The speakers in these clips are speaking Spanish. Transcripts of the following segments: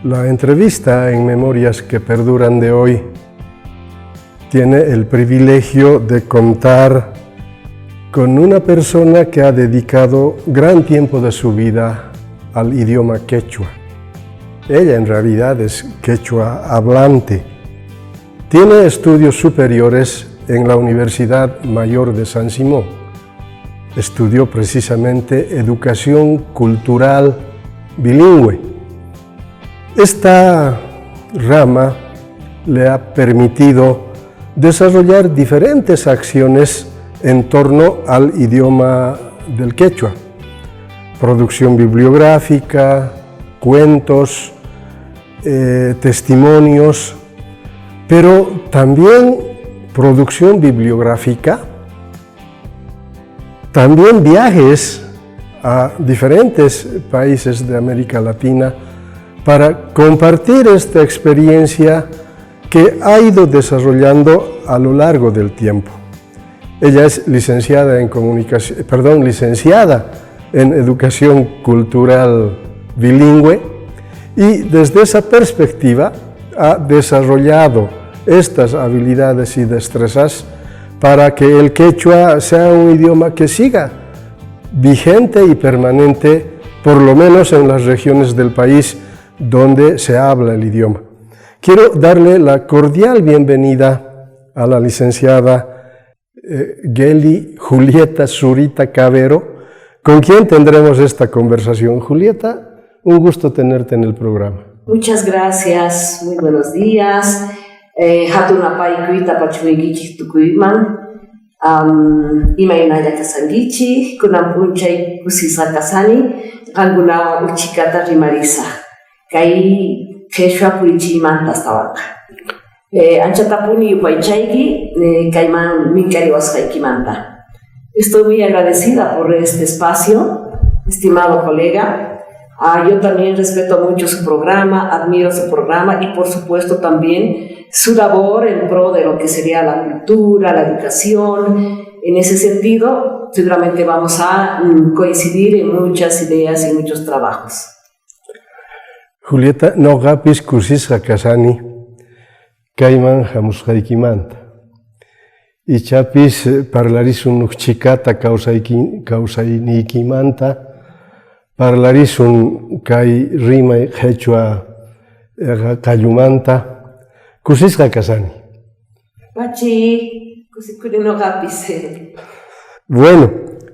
La entrevista en Memorias que Perduran de hoy tiene el privilegio de contar con una persona que ha dedicado gran tiempo de su vida al idioma quechua. Ella en realidad es quechua hablante. Tiene estudios superiores en la Universidad Mayor de San Simón. Estudió precisamente educación cultural bilingüe. Esta rama le ha permitido desarrollar diferentes acciones en torno al idioma del quechua. Producción bibliográfica, cuentos, testimonios, pero también producción bibliográfica, también viajes a diferentes países de América Latina para compartir esta experiencia que ha ido desarrollando a lo largo del tiempo. Ella es licenciada en Educación Cultural Bilingüe y desde esa perspectiva ha desarrollado estas habilidades y destrezas para que el quechua sea un idioma que siga vigente y permanente, por lo menos en las regiones del país donde se habla el idioma. Quiero darle la cordial bienvenida a la licenciada Geli Julieta Zurita Cavero, con quien tendremos esta conversación. Julieta, un gusto tenerte en el programa. Muchas gracias, muy buenos días. Hatunapay kuita pachuegichi tukuiman, imainaya kasangichi, kunampunchay kusisa kasani, alguna uchikata rimarisa. Kai quechua puichi mantastawanka. Anchatapuni upaichaigi, kaiman minkariwashaikimanta. Estoy muy agradecida por este espacio, estimado colega. Yo también respeto mucho su programa, admiro su programa y por supuesto también su labor en pro de lo que sería la cultura, la educación. En ese sentido, seguramente vamos a coincidir en muchas ideas y muchos trabajos. Julieta, no gapis kursisqa kasani, kayman hamusqaykimanta. Ichapis parlarisun chikata kawsayniykimanta, parlarisun kay rimay quechua kallumanta, kursisqa kasani. Pachi, kusikuri no gapis. Bueno,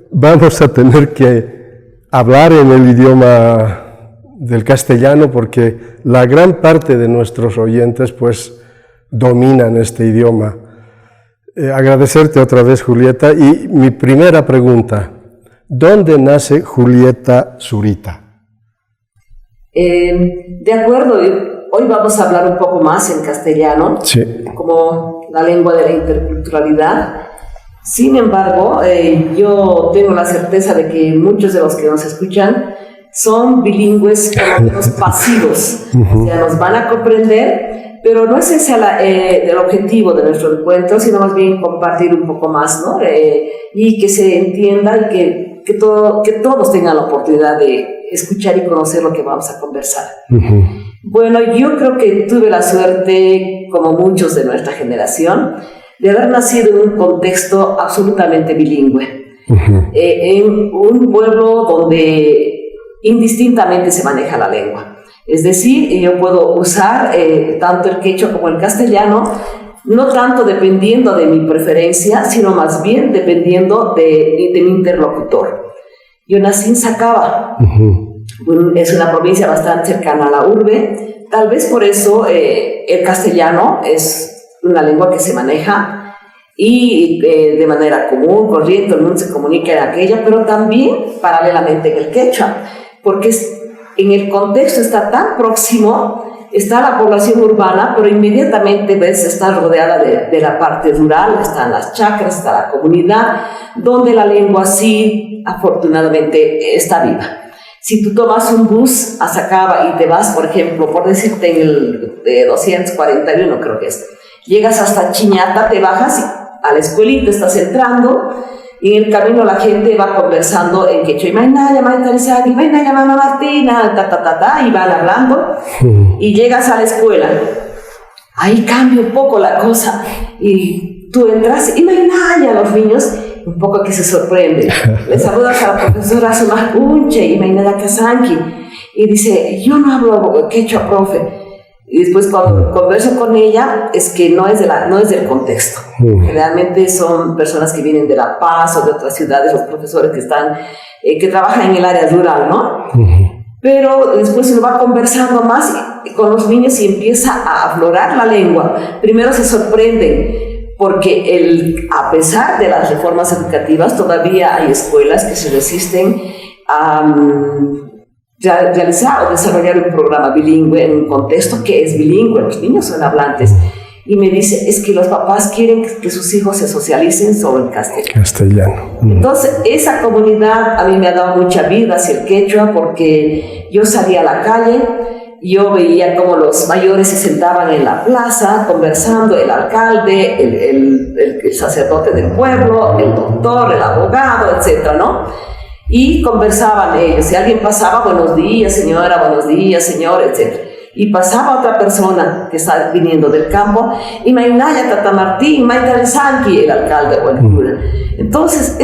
vamos a tener que hablar en el idioma del castellano porque la gran parte de nuestros oyentes pues dominan este idioma. Agradecerte otra vez, Julieta, y mi primera pregunta, ¿dónde nace Julieta Zurita? De acuerdo, hoy vamos a hablar un poco más en castellano, sí, como la lengua de la interculturalidad. Sin embargo, yo tengo la certeza de que muchos de los que nos escuchan son bilingües, por lo menos pasivos, o sea, nos van a comprender, pero no es ese el objetivo de nuestro encuentro, sino más bien compartir un poco más, ¿no? Y que se entienda y que todos tengan la oportunidad de escuchar y conocer lo que vamos a conversar. Bueno, yo creo que tuve la suerte, como muchos de nuestra generación, de haber nacido en un contexto absolutamente bilingüe, en un pueblo donde indistintamente se maneja la lengua. Es decir, yo puedo usar tanto el quechua como el castellano, no tanto dependiendo de mi preferencia, sino más bien dependiendo de mi interlocutor. Yo nací en Sacaba, es una provincia bastante cercana a la urbe, tal vez por eso el castellano es una lengua que se maneja y de manera común, corriente, el mundo se comunica en aquella, pero también paralelamente en el quechua, porque en el contexto está tan próximo, está la población urbana, pero inmediatamente ves, está rodeada de la parte rural, están las chacras, está la comunidad, donde la lengua sí, afortunadamente, está viva. Si tú tomas un bus a Sacaba y te vas, por ejemplo, por decirte en el 241 creo que es, llegas hasta Chiñata, te bajas a la escuelita, estás entrando Y en el camino la gente va conversando en quechua, y mamá Martina, y van hablando, y llegas a la escuela. Ahí cambia un poco la cosa, y tú entras, y los niños un poco que se sorprenden. Le saludas a la profesora Sumakunche, y Kasanki, y dice, yo no hablo quechua, profe. Y después cuando converso con ella, es que no es del contexto. Generalmente son personas que vienen de La Paz o de otras ciudades, los profesores que trabajan en el área rural, ¿no? Pero después uno va conversando más con los niños y empieza a aflorar la lengua. Primero se sorprenden, porque a pesar de las reformas educativas, todavía hay escuelas que se resisten a realizar o desarrollar un programa bilingüe en un contexto que es bilingüe, los niños son hablantes. Y me dice, es que los papás quieren que sus hijos se socialicen sobre el castellano. Entonces, esa comunidad a mí me ha dado mucha vida hacia el quechua, porque yo salía a la calle, yo veía cómo los mayores se sentaban en la plaza conversando, el alcalde, el sacerdote del pueblo, el doctor, el abogado, etcétera, ¿no? Y conversaban ellos. Si alguien pasaba, buenos días señora, buenos días señor, etc. Y pasaba otra persona que está viniendo del campo, y Mainaya Tata Martín, Maita Sanki, el alcalde o el cura. Entonces,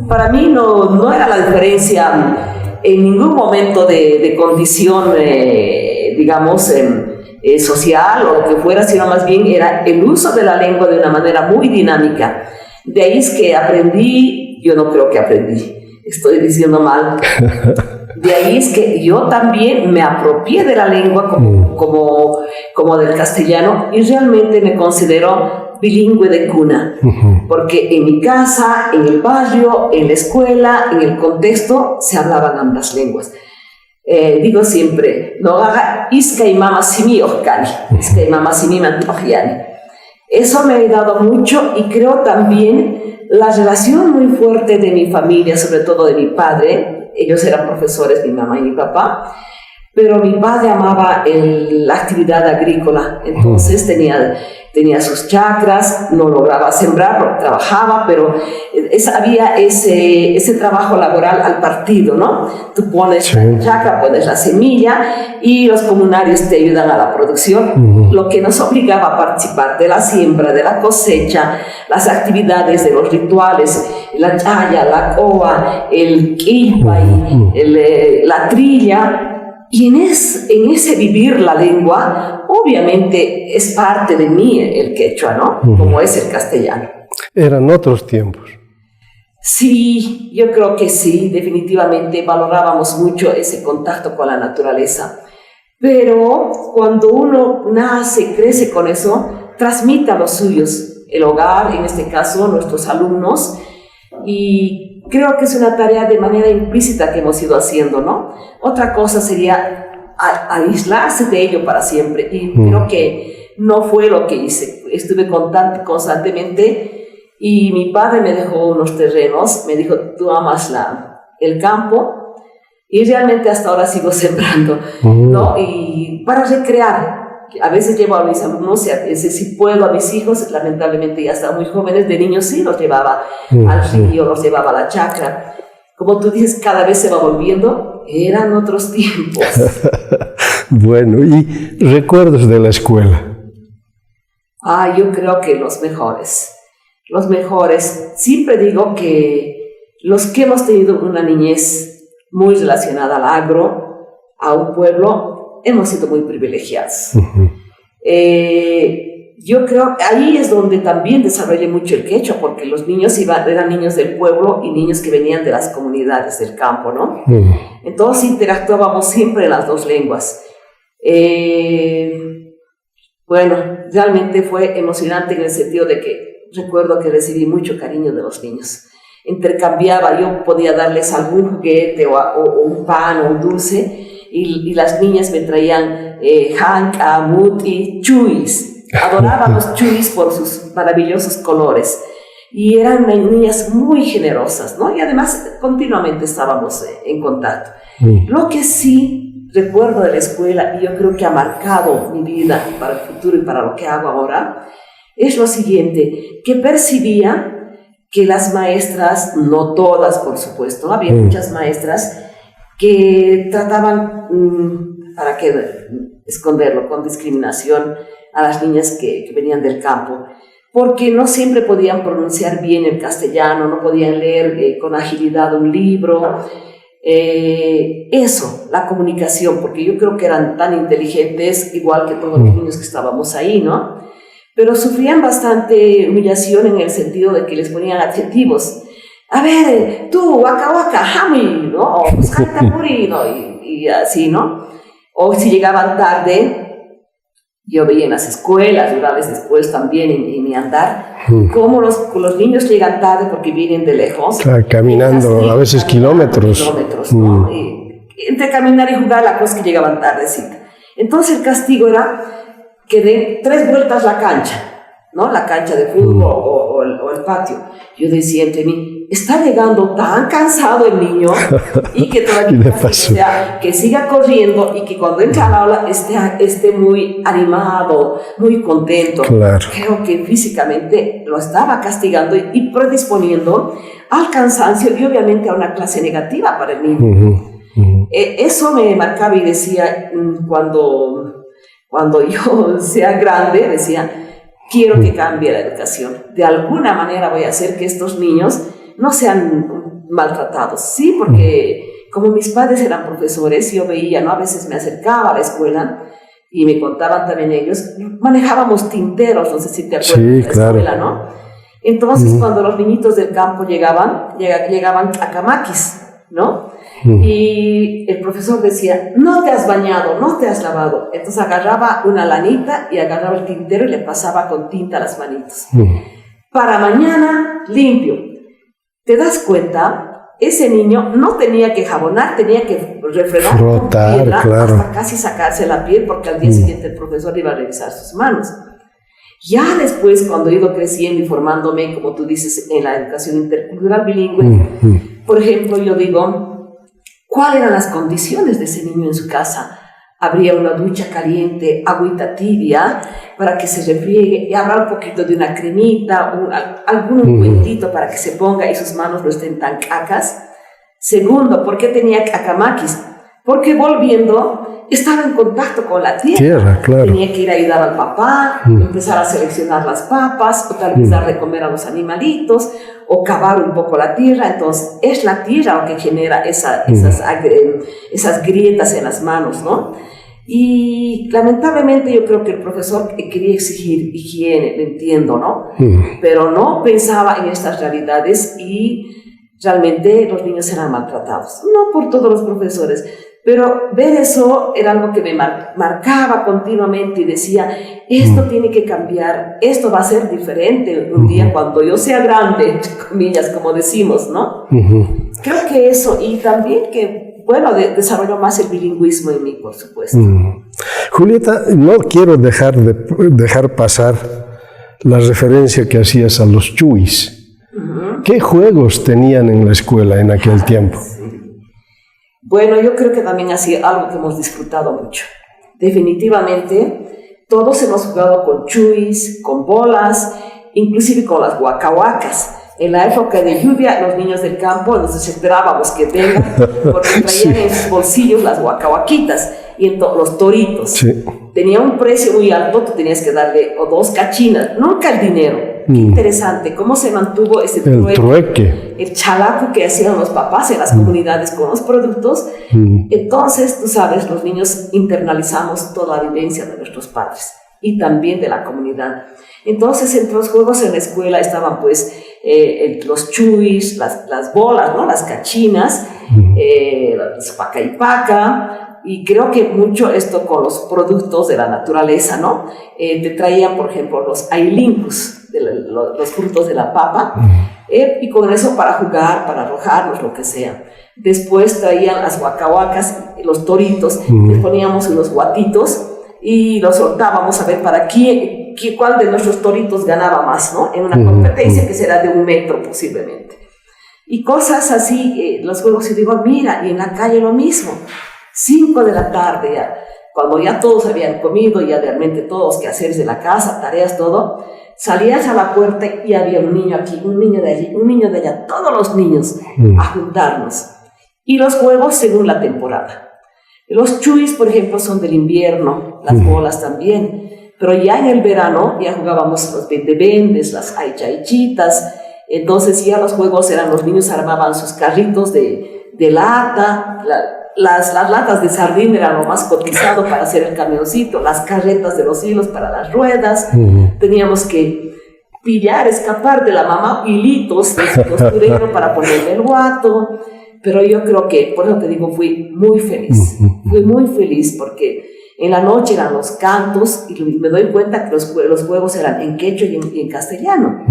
para mí no era la diferencia en ningún momento de condición, social o lo que fuera, sino más bien era el uso de la lengua de una manera muy dinámica. De ahí es que aprendí. Yo no creo que aprendí, estoy diciendo mal. De ahí es que yo también me apropié de la lengua como del castellano, y realmente me considero bilingüe de cuna, porque en mi casa, en el barrio, en la escuela, en el contexto, se hablaban ambas lenguas. Digo siempre, no haga isca y mama simi ojkani, isca y mama simi mantojiani. Eso me ha ayudado mucho, y creo también la relación muy fuerte de mi familia, sobre todo de mi padre. Ellos eran profesores, mi mamá y mi papá, pero mi padre amaba la actividad agrícola. Entonces tenía sus chacras, no lograba sembrar porque trabajaba, pero había ese trabajo laboral al partido, ¿no? Tú pones la chacra, pones la semilla, y los comunarios te ayudan a la producción, lo que nos obligaba a participar de la siembra, de la cosecha, las actividades de los rituales, la chaya, la coa, el quilpa, la trilla. Y en ese vivir la lengua, obviamente es parte de mí el quechua, ¿no? Como es el castellano. Eran otros tiempos. Sí, yo creo que sí, definitivamente valorábamos mucho ese contacto con la naturaleza. Pero cuando uno nace, crece con eso, transmite a los suyos, el hogar, en este caso, nuestros alumnos, y creo que es una tarea de manera implícita que hemos ido haciendo, ¿no? Otra cosa sería aislarse de ello para siempre, y creo que no fue lo que hice. Estuve constantemente, y mi padre me dejó unos terrenos, me dijo, tú amas el campo, y realmente hasta ahora sigo sembrando, ¿no? Y para recrear. A veces llevo a mis alumnos, si puedo, a mis hijos, lamentablemente ya están muy jóvenes, de niños sí los llevaba al río, los llevaba a la chacra. Como tú dices, cada vez se va volviendo, eran otros tiempos. Bueno, ¿y recuerdos de la escuela? Yo creo que los mejores. Siempre digo que los que hemos tenido una niñez muy relacionada al agro, a un pueblo, hemos sido muy privilegiados. Yo creo que ahí es donde también desarrollé mucho el quechua, porque los niños eran niños del pueblo y niños que venían de las comunidades del campo, ¿no? Entonces interactuábamos siempre en las dos lenguas. Bueno, realmente fue emocionante en el sentido de que recuerdo que recibí mucho cariño de los niños. Intercambiaba, yo podía darles algún juguete o un pan o un dulce, y las niñas me traían hanca, muti, chuis. Adoraban los chuis por sus maravillosos colores, y eran niñas muy generosas, ¿no? Y además continuamente estábamos en contacto. Lo que sí recuerdo de la escuela, y yo creo que ha marcado mi vida para el futuro y para lo que hago ahora, es lo siguiente, que percibía que las maestras, no todas por supuesto, había muchas maestras que trataban, para que esconderlo, con discriminación a las niñas que venían del campo, porque no siempre podían pronunciar bien el castellano, no podían leer con agilidad un libro. Eso, la comunicación, porque yo creo que eran tan inteligentes, igual que todos los niños que estábamos ahí, ¿no? Pero sufrían bastante humillación en el sentido de que les ponían adjetivos. A ver, tú, waka waka, hami, ¿no? O Puscantapuri, ¿no? Y así, ¿no? O si llegaban tarde, yo veía en las escuelas, rurales después también en mi andar, cómo los niños llegan tarde porque vienen de lejos. Caminando, a veces kilómetros. ¿No? Y entre caminar y jugar, la cosa es que llegaban tardecita. Entonces el castigo era que den 3 vueltas la cancha, ¿no? La cancha de fútbol o el patio. Yo decía entre mí, está llegando tan cansado el niño y que todavía que siga corriendo y que cuando entre a la aula esté muy animado, muy contento. Claro. Creo que físicamente lo estaba castigando y predisponiendo al cansancio y obviamente a una clase negativa para el niño. Eso me marcaba y decía, cuando yo sea grande, decía, quiero que cambie la educación. De alguna manera voy a hacer que estos niños no sean maltratados. Sí, porque como mis padres eran profesores, yo veía, ¿no? A veces me acercaba a la escuela y me contaban también ellos, manejábamos tinteros, no sé si te acuerdas de la escuela, ¿no? Entonces, cuando los niñitos del campo llegaban a camaquis, ¿no? Y el profesor decía, no te has bañado, no te has lavado. Entonces agarraba una lanita y agarraba el tintero y le pasaba con tinta las manitos. Para mañana, limpio. ¿Te das cuenta? Ese niño no tenía que jabonar, tenía que refregar con piedra hasta casi sacarse la piel, porque al día siguiente el profesor iba a revisar sus manos. Ya después, cuando he ido creciendo y formándome, como tú dices, en la educación intercultural bilingüe, por ejemplo, yo digo, ¿cuáles eran las condiciones de ese niño en su casa? Habría una ducha caliente, agüita tibia, para que se refriegue, y habrá un poquito de una cremita, algún ungüentito para que se ponga y sus manos no estén tan cacas. Segundo, ¿por qué tenía cacamaquis? Porque volviendo, estaba en contacto con la tierra. Tenía que ir a ayudar al papá, empezar a seleccionar las papas, o tal vez dar de comer a los animalitos, o cavar un poco la tierra. Entonces, es la tierra lo que genera esas grietas en las manos, ¿no? Y lamentablemente yo creo que el profesor quería exigir higiene, lo entiendo, ¿no? Pero no pensaba en estas realidades y realmente los niños eran maltratados. No por todos los profesores, pero ver eso era algo que me marcaba continuamente y decía, esto tiene que cambiar, esto va a ser diferente un día cuando yo sea grande, entre comillas, como decimos, ¿no? Creo que eso, y también que, bueno, desarrolló más el bilingüismo en mí, por supuesto. Julieta, no quiero dejar pasar la referencia que hacías a los chuis. ¿Qué juegos tenían en la escuela en aquel tiempo? Bueno, yo creo que también ha sido algo que hemos disfrutado mucho. Definitivamente, todos hemos jugado con chuis, con bolas, inclusive con las huacahuacas. En la época de lluvia, los niños del campo nos esperábamos que vengan porque traían en sus bolsillos las huacahuaquitas y los toritos. Tenía un precio muy alto, tú tenías que darle o 2 cachinas, nunca el dinero. Qué interesante, cómo se mantuvo ese trueque. El chalaco que hacían los papás en las comunidades con los productos. Entonces, tú sabes, los niños internalizamos toda la vivencia de nuestros padres y también de la comunidad. Entonces, entre los juegos en la escuela estaban pues los chuis, las bolas, ¿no? Las cachinas, las paca y paca. Y creo que mucho esto con los productos de la naturaleza, ¿no? Te traían, por ejemplo, los ailincus, los frutos de la papa, y con eso para jugar, para arrojarnos, lo que sea. Después traían las huacahuacas, los toritos, les poníamos unos guatitos y los soltábamos a ver para cuál de nuestros toritos ganaba más, ¿no? En una competencia que será de 1 metro posiblemente. Y cosas así, los juegos, y digo, mira, y en la calle lo mismo. 5 de la tarde, cuando ya todos habían comido, ya realmente todos quehaceres de la casa, tareas, todo, salías a la puerta y había un niño aquí, un niño de allí, un niño de allá, todos los niños a juntarnos. Y los juegos según la temporada. Los chuis, por ejemplo, son del invierno, las bolas también, pero ya en el verano ya jugábamos los vendes, las aichitas. Entonces ya los juegos eran, los niños armaban sus carritos de lata, las latas de sardín eran lo más cotizado para hacer el camioncito, las carretas de los hilos para las ruedas. Teníamos que pillar, escapar de la mamá hilitos de su costurero para ponerle el guato. Pero yo creo que, por eso te digo, fui muy feliz porque en la noche eran los cantos y me doy cuenta que los juegos eran en quechua y en castellano.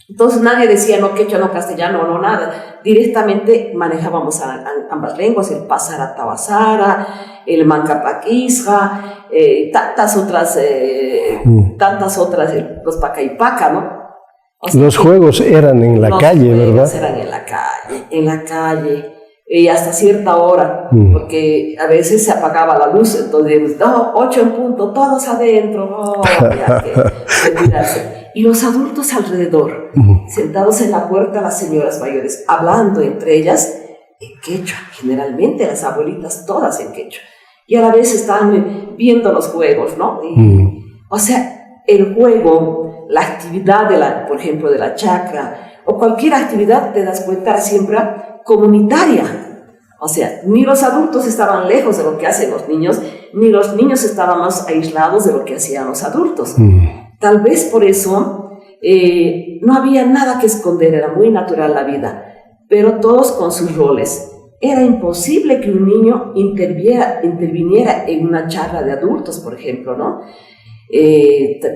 Entonces nadie decía no quechua, no castellano, no nada. Directamente manejábamos ambas lenguas, el pasara tabasara, el mancapaquisja, tantas otras, los pacaipaca, ¿no? O sea, los juegos eran en la calle, ¿verdad? Los juegos eran en la calle, y hasta cierta hora, porque a veces se apagaba la luz, entonces, no, 8 en punto, todos adentro, no, había que retirarse. Y los adultos alrededor, sentados en la puerta, las señoras mayores, hablando entre ellas en quechua, generalmente las abuelitas todas en quechua, y a la vez estaban viendo los juegos, ¿no? O sea, el juego, la actividad, por ejemplo, de la chacra, o cualquier actividad, te das cuenta, siempre comunitaria. O sea, ni los adultos estaban lejos de lo que hacen los niños, ni los niños estaban más aislados de lo que hacían los adultos. Tal vez por eso no había nada que esconder, era muy natural la vida, pero todos con sus roles. Era imposible que un niño interviniera en una charla de adultos, por ejemplo, ¿no?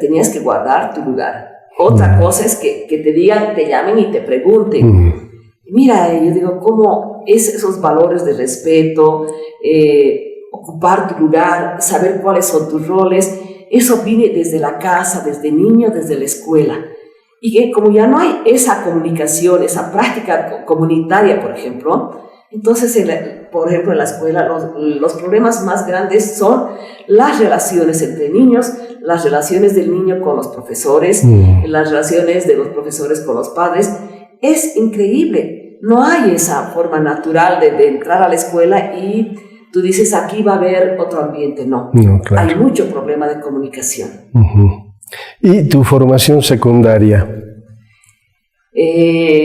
Tenías que guardar tu lugar. Otra cosa es que te digan, te llamen y te pregunten. Mira, yo digo, ¿cómo es esos valores de respeto, ocupar tu lugar, saber cuáles son tus roles? Eso viene desde la casa, desde niño, desde la escuela. Y que como ya no hay esa comunicación, esa práctica comunitaria, por ejemplo, entonces, por ejemplo, en la escuela los problemas más grandes son las relaciones entre niños, las relaciones del niño con los profesores, las relaciones de los profesores con los padres. Es increíble, no hay esa forma natural de entrar a la escuela y tú dices, aquí va a haber otro ambiente. No, claro. Hay mucho problema de comunicación. ¿Y tu formación secundaria?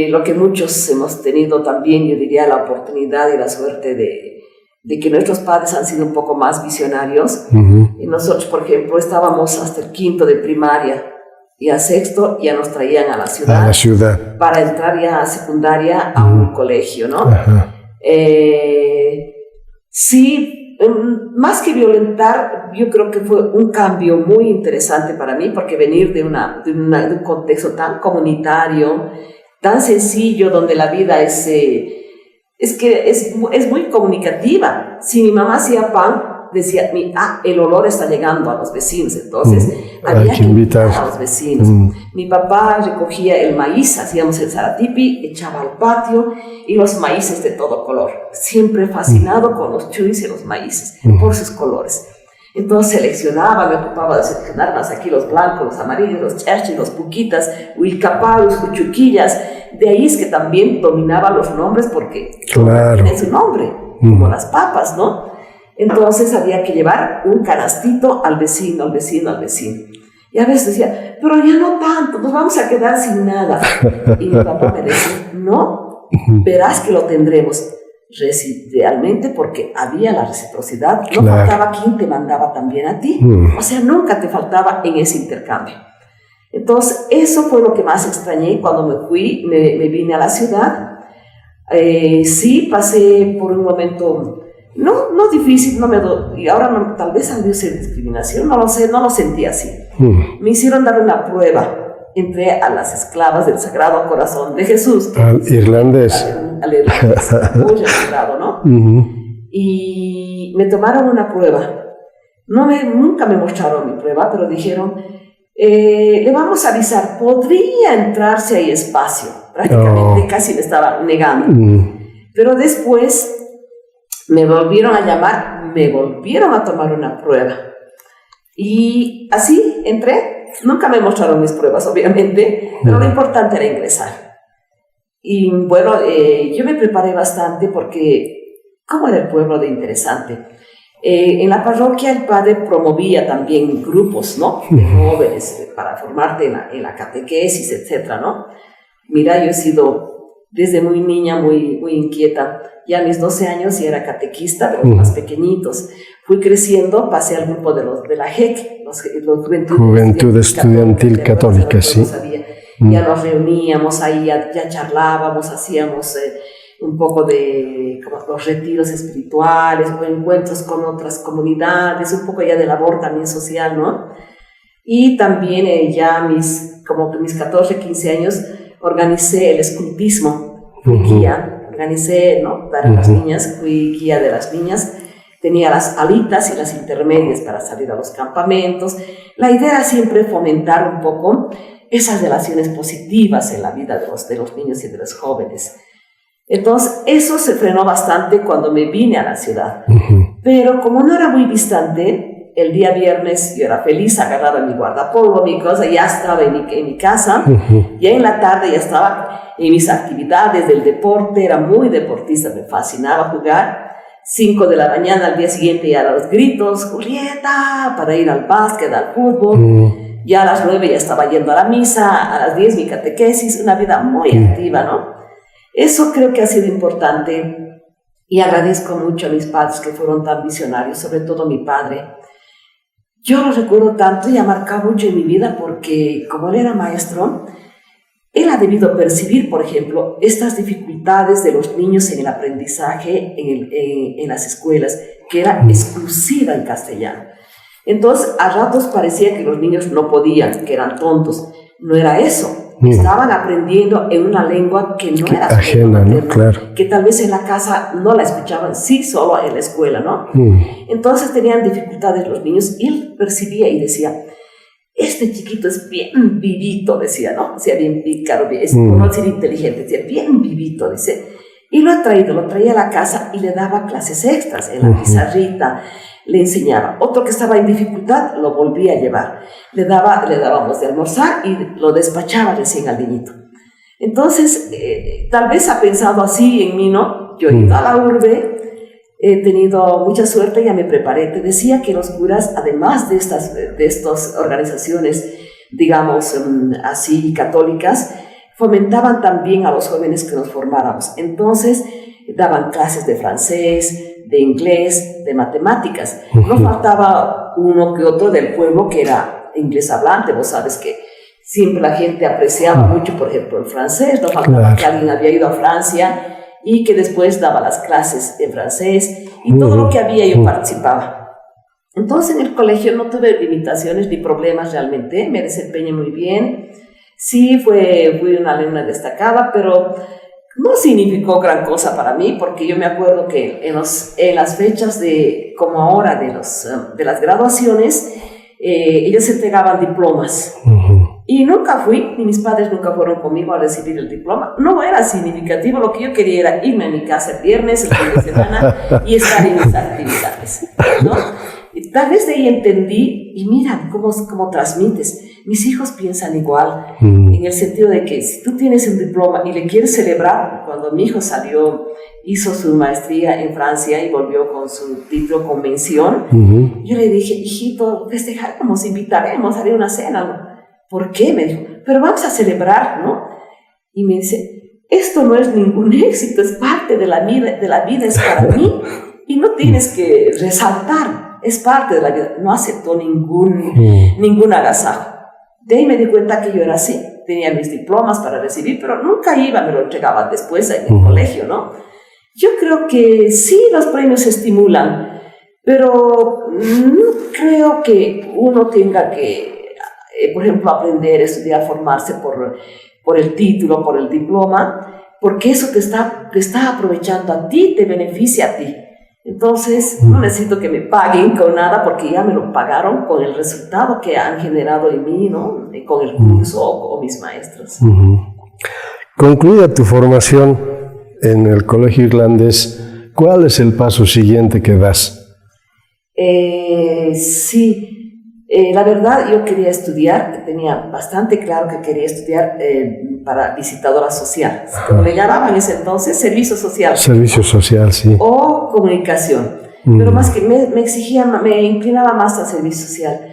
Lo que muchos hemos tenido también, yo diría, la oportunidad y la suerte de que nuestros padres han sido un poco más visionarios. Y nosotros, por ejemplo, estábamos hasta el 5º de primaria y a 6º ya nos traían a la ciudad. Para entrar ya a secundaria a un colegio, ¿no? Sí, más que violentar, yo creo que fue un cambio muy interesante para mí, porque venir de un contexto tan comunitario, tan sencillo, donde la vida es muy comunicativa. Si mi mamá hacía pan, decía, el olor está llegando a los vecinos, entonces había que invitar a los vecinos. Mi papá recogía el maíz, hacíamos el zaratipi, echaba al patio, y los maíces de todo color. Siempre fascinado con los chuis y los maíces, por sus colores. Entonces seleccionaba, me ocupaba de seleccionar más aquí los blancos, los amarillos, los cherchis, los puquitas, huilcapalos, uchuquillas. De ahí es que también dominaba los nombres, porque tienen su nombre, como las papas, ¿no? Entonces había que llevar un canastito al vecino. Y a veces decía, pero ya no tanto, nos vamos a quedar sin nada. Y mi papá me decía, no, verás que lo tendremos. Realmente, porque había la reciprocidad, no faltaba quien te mandaba también a ti. O sea, nunca te faltaba en ese intercambio. Entonces, eso fue lo que más extrañé cuando me vine a la ciudad. Sí, pasé por un momento... No difícil, y ahora tal vez han de ser discriminación, no lo sé, no lo sentí así. Me hicieron dar una prueba, entré a las esclavas del Sagrado Corazón de Jesús. Al irlandés. Al irlandés, muy sagrado, ¿no? Y me tomaron una prueba. Nunca me mostraron mi prueba, pero dijeron, le vamos a avisar, podría entrarse ahí espacio. Prácticamente casi me estaba negando. Pero después... me volvieron a llamar, me volvieron a tomar una prueba. Y así entré, Nunca me mostraron mis pruebas, obviamente, pero lo importante era ingresar. Y bueno, yo me preparé bastante porque, ¿cómo era el pueblo de interesante? En la parroquia el padre promovía también grupos, ¿no?, de jóvenes para formarte en la catequesis, etcétera, ¿no? Mira, yo he sido desde muy niña muy inquieta. Ya a mis 12 años ya era catequista de los más pequeñitos. Fui creciendo, pasé al grupo de la JEC, los Juventud Estudiantil Católica, sí. Ya nos reuníamos ahí, ya charlábamos, hacíamos un poco de como los retiros espirituales o encuentros con otras comunidades, un poco ya de labor también social, ¿no? Y también ya mis 14, 15 años organicé el escultismo, fui guía, organicé, ¿no?, para las niñas, fui guía de las niñas, tenía las alitas y las intermedias para salir a los campamentos. La idea era siempre fomentar un poco esas relaciones positivas en la vida de los niños y de los jóvenes. Entonces, eso se frenó bastante cuando me vine a la ciudad. Pero como no era muy distante, el día viernes yo era feliz, agarraba mi guardapolvo, mi cosa, ya estaba en mi casa, ya en la tarde ya estaba en mis actividades del deporte, era muy deportista, me fascinaba jugar. 5 de la mañana al día siguiente ya los gritos, Julieta, para ir al básquet, al fútbol. Ya a las 9 ya estaba yendo a la misa, a las 10 mi catequesis, una vida muy activa, ¿no? Eso creo que ha sido importante y agradezco mucho a mis padres que fueron tan visionarios, sobre todo mi padre. Yo lo recuerdo tanto y ha marcado mucho en mi vida porque como él era maestro, él ha debido percibir, por ejemplo, estas dificultades de los niños en el aprendizaje en las escuelas, que era exclusiva en castellano. Entonces, a ratos parecía que los niños no podían, que eran tontos. No era eso. Estaban aprendiendo en una lengua que no era ajena, ¿no? Claro. Que tal vez en la casa no la escuchaban, sí, solo en la escuela, ¿no? Entonces tenían dificultades los niños y él percibía y decía, este chiquito es bien vivito, decía, ¿no? Decía bien pícaro, por no decir inteligente, decía bien vivito, dice. Y lo traía a la casa y le daba clases extras en la pizarrita, le enseñaba. Otro que estaba en dificultad lo volvía a llevar. Le dábamos de almorzar y lo despachaba recién al niñito. Entonces, tal vez ha pensado así en mí, ¿no? Yo he ido a la urbe, he tenido mucha suerte, ya me preparé. Te decía que los curas, además de estas organizaciones, digamos, así católicas, fomentaban también a los jóvenes que nos formáramos. Entonces, daban clases de francés, de inglés, de matemáticas. No faltaba uno que otro del pueblo que era inglés hablante. Vos sabes que siempre la gente apreciaba mucho, por ejemplo, el francés. No faltaba que alguien había ido a Francia y que después daba las clases en francés. Y todo lo que había yo participaba. Entonces, en el colegio no tuve limitaciones ni problemas realmente. Me desempeñé muy bien. Sí, fui una alumna destacada, pero no significó gran cosa para mí, porque yo me acuerdo que en las fechas como ahora de las graduaciones, ellos entregaban diplomas. Y nunca fui, ni mis padres nunca fueron conmigo a recibir el diploma. No era significativo, lo que yo quería era irme a mi casa el viernes, el fin de semana, y estar en mis actividades, ¿no? Y tal vez de ahí entendí, y mira cómo transmites. Mis hijos piensan igual, en el sentido de que si tú tienes un diploma y le quieres celebrar, cuando mi hijo hizo su maestría en Francia y volvió con su título con mención, yo le dije, hijito, festejaremos, invitaremos, haré una cena, ¿no? ¿Por qué? Me dijo, pero vamos a celebrar, ¿no? Y me dice, esto no es ningún éxito, es parte de la vida es para mí, y no tienes que resaltar, es parte de la vida. No aceptó ningún agasajo. De ahí me di cuenta que yo era así, tenía mis diplomas para recibir, pero nunca iba, me lo entregaban después en el colegio, ¿no? Yo creo que sí, los premios estimulan, pero no creo que uno tenga que, por ejemplo, aprender, estudiar, formarse por el título, por el diploma, porque eso te está aprovechando a ti, te beneficia a ti. Entonces, no necesito que me paguen con nada porque ya me lo pagaron con el resultado que han generado en mí, ¿no? Con el curso o mis maestros. Concluida tu formación en el colegio irlandés, ¿cuál es el paso siguiente que das? Sí, La verdad, yo quería estudiar, tenía bastante claro que quería estudiar para visitadora social, como le llamaban en ese entonces, servicio social. Servicio social, sí. O comunicación, pero más que me exigía, me inclinaba más al servicio social.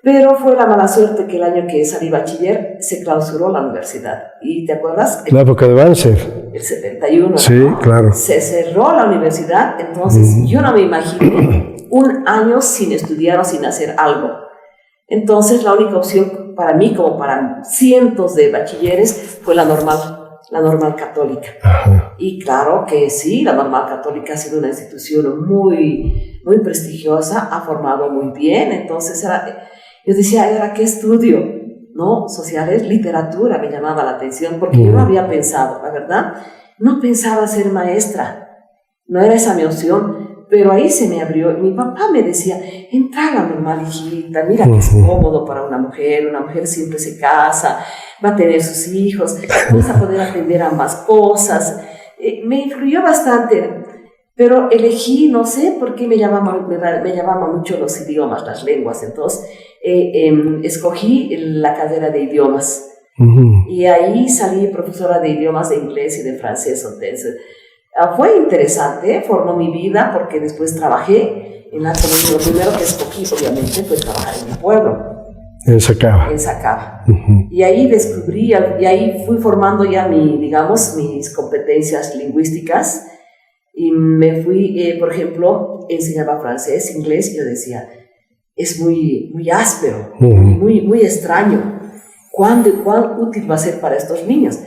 Pero fue la mala suerte que el año que salí bachiller se clausuró la universidad. ¿Y te acuerdas? La época de Banzer. El 71. Sí, ¿no? claro. Se cerró la universidad, entonces yo no me imaginé un año sin estudiar o sin hacer algo. Entonces la única opción para mí, como para cientos de bachilleres, fue la normal católica. Ajá. Y claro que sí, la normal católica ha sido una institución muy, muy prestigiosa, ha formado muy bien, entonces yo decía, ¿ahora qué estudio? ¿No? Sociales, literatura me llamaba la atención, porque yo no había pensado, la verdad, no pensaba ser maestra, no era esa mi opción, pero ahí se me abrió, mi papá me decía, entra a la normal, hijita, mira que es cómodo para una mujer siempre se casa, va a tener sus hijos, vas a poder aprender ambas cosas, me influyó bastante. Pero elegí, no sé por qué me llamaban mucho los idiomas, las lenguas, entonces escogí la carrera de idiomas. Y ahí salí profesora de idiomas de inglés y de francés. Entonces, fue interesante, formó mi vida porque después trabajé en la comunidad. Lo primero que escogí, obviamente, fue trabajar en mi pueblo. En Sacaba. En Sacaba. Y ahí descubrí, y ahí fui formando ya mis competencias lingüísticas. Y me fui, por ejemplo, enseñaba francés, inglés, y yo decía, es muy, muy áspero, muy extraño. ¿Cuán útil va a ser para estos niños?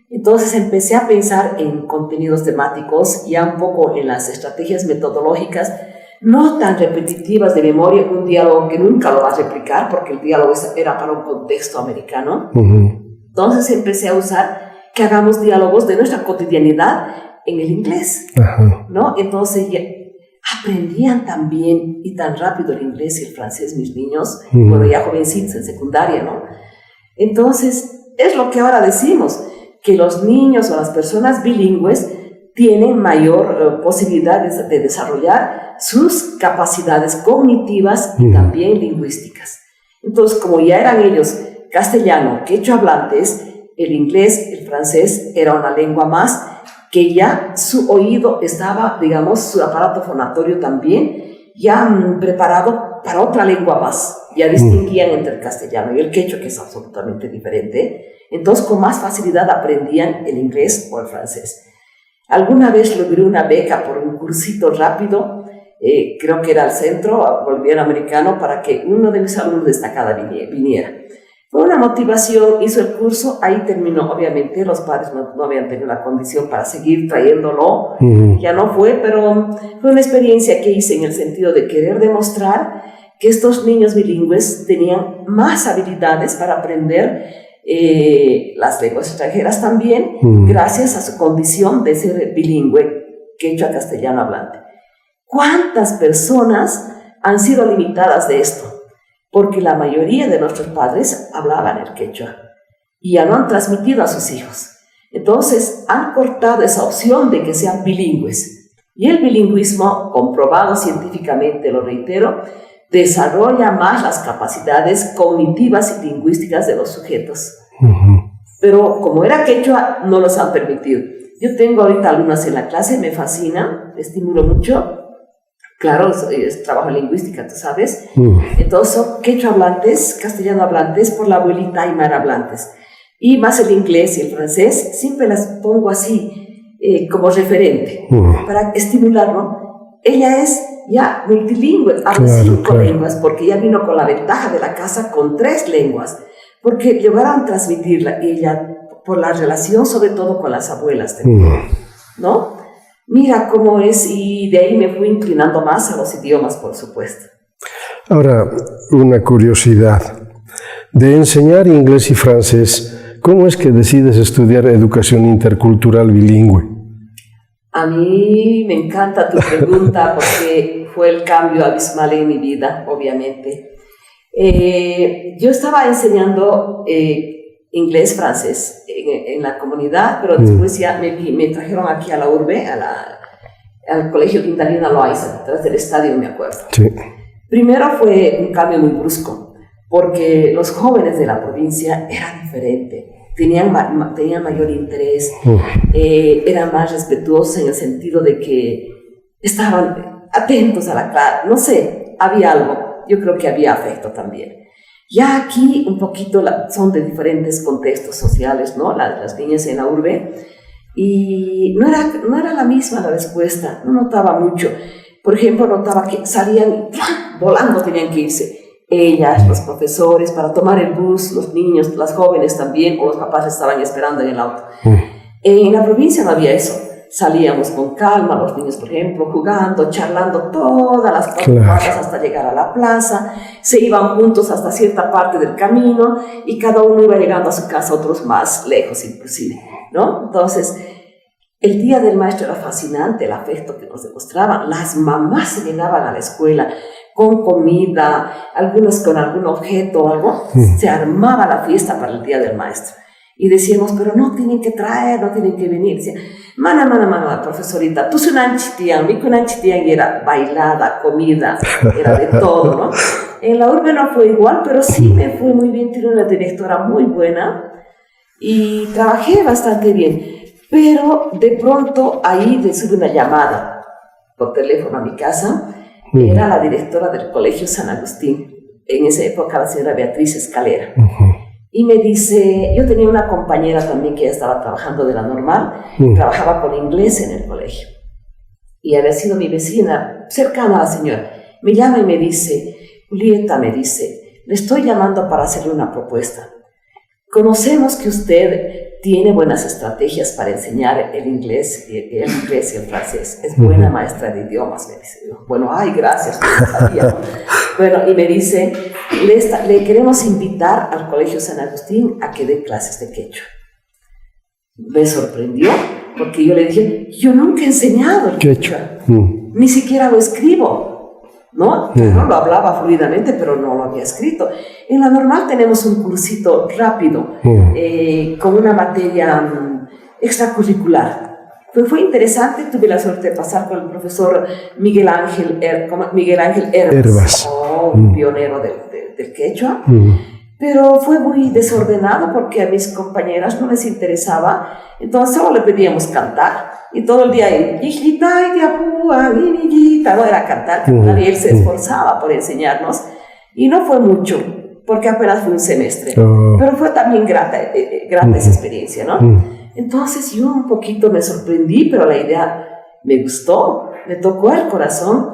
Entonces empecé a pensar en contenidos temáticos, ya un poco en las estrategias metodológicas, no tan repetitivas de memoria, un diálogo que nunca lo vas a replicar, porque el diálogo era para un contexto americano. Entonces empecé a usar que hagamos diálogos de nuestra cotidianidad en el inglés, ¿no? Entonces aprendían tan bien y tan rápido el inglés y el francés mis niños, bueno, ya jovencitos en secundaria, ¿no? Entonces, es lo que ahora decimos, que los niños o las personas bilingües tienen mayor posibilidad de desarrollar sus capacidades cognitivas y también lingüísticas. Entonces, como ya eran ellos castellano, quechua hablantes, el inglés, el francés era una lengua más, que ya su oído estaba, digamos, su aparato fonatorio también, ya preparado para otra lengua más. Ya distinguían entre el castellano y el quechua, que es absolutamente diferente. Entonces, con más facilidad aprendían el inglés o el francés. Alguna vez logré una beca por un cursito rápido, creo que era al centro boliviano americano, para que uno de mis alumnos destacados viniera. Fue una motivación, hizo el curso, ahí terminó. Obviamente los padres no habían tenido la condición para seguir trayéndolo, ya no fue, pero fue una experiencia que hice en el sentido de querer demostrar que estos niños bilingües tenían más habilidades para aprender las lenguas extranjeras también, gracias a su condición de ser bilingüe, quechua castellano hablante. ¿Cuántas personas han sido limitadas de esto? Porque la mayoría de nuestros padres hablaban el quechua y ya no han transmitido a sus hijos. Entonces han cortado esa opción de que sean bilingües. Y el bilingüismo, comprobado científicamente, lo reitero, desarrolla más las capacidades cognitivas y lingüísticas de los sujetos. Pero como era quechua, no los han permitido. Yo tengo ahorita alumnas en la clase, me fascina, estimulo mucho. Claro, es trabajo en lingüística, tú sabes. Entonces son quechua hablantes, castellano hablantes, por la abuelita aymara hablantes. Y más el inglés y el francés, siempre las pongo así, como referente, para estimularlo. Ella es ya multilingüe, habla 5 lenguas, porque ya vino con la ventaja de la casa con 3 lenguas, porque llegaron a transmitirla, y ella, por la relación sobre todo con las abuelas, ¿no? Mira cómo es, y de ahí me fui inclinando más a los idiomas, por supuesto. Ahora, una curiosidad. De enseñar inglés y francés, ¿cómo es que decides estudiar educación intercultural bilingüe? A mí me encanta tu pregunta porque fue el cambio abismal en mi vida, obviamente. Yo estaba enseñando inglés, francés en la comunidad, pero después ya me trajeron aquí a la urbe, al colegio Quintalina Loaiza, detrás del estadio, me acuerdo. Sí. Primero fue un cambio muy brusco, porque los jóvenes de la provincia eran diferentes, tenían mayor interés, eran más respetuosos en el sentido de que estaban atentos a la clase, no sé, había algo, yo creo que había afecto también. Ya aquí un poquito son de diferentes contextos sociales, ¿no? Las niñas en la urbe, y no era la misma la respuesta, no notaba mucho. Por ejemplo, notaba que salían volando, tenían que irse ellas, los profesores, para tomar el bus, los niños, las jóvenes también, o los papás estaban esperando en el auto. En la provincia no había eso. Salíamos con calma, los niños, por ejemplo, jugando, charlando todas las cuadras hasta llegar a la plaza, se iban juntos hasta cierta parte del camino y cada uno iba llegando a su casa, otros más lejos inclusive, ¿no? Entonces, el Día del Maestro era fascinante, el afecto que nos demostraban. Las mamás se llegaban a la escuela con comida, algunos con algún objeto o algo, se armaba la fiesta para el Día del Maestro. Y decíamos, pero no tienen que traer, no tienen que venir. Decía, mana, profesorita, tú soy una chitián, mi una chitián era bailada, comida, era de todo, ¿no? En la urbe no fue igual, pero sí me fue muy bien, tuve una directora muy buena y trabajé bastante bien. Pero de pronto ahí recibí una llamada por teléfono a mi casa, era la directora del Colegio San Agustín, en esa época la señora Beatriz Escalera. Y me dice, yo tenía una compañera también que ya estaba trabajando de la normal, trabajaba con inglés en el colegio. Y había sido mi vecina, cercana a la señora. Me llama y me dice, Julieta, me dice, le estoy llamando para hacerle una propuesta. Conocemos que usted tiene buenas estrategias para enseñar el inglés y el francés. Es buena maestra de idiomas, me dice. Bueno, ay, gracias, no sabía. Bueno, y me dice, le queremos invitar al Colegio San Agustín a que dé clases de quechua. Me sorprendió, porque yo le dije, yo nunca he enseñado el quechua, ni siquiera lo escribo. ¿No? No lo hablaba fluidamente, pero no lo había escrito. En la normal tenemos un cursito rápido, con una materia extracurricular. Fue interesante, tuve la suerte de pasar con el profesor Miguel Ángel Herbas, un pionero del quechua, pero fue muy desordenado porque a mis compañeras no les interesaba, entonces solo le pedíamos cantar. Y todo el día no era cantar, y él se esforzaba por enseñarnos. Y no fue mucho, porque apenas fue un semestre. Pero fue también grata esa experiencia, ¿no? Entonces yo un poquito me sorprendí, pero la idea me gustó, me tocó el corazón.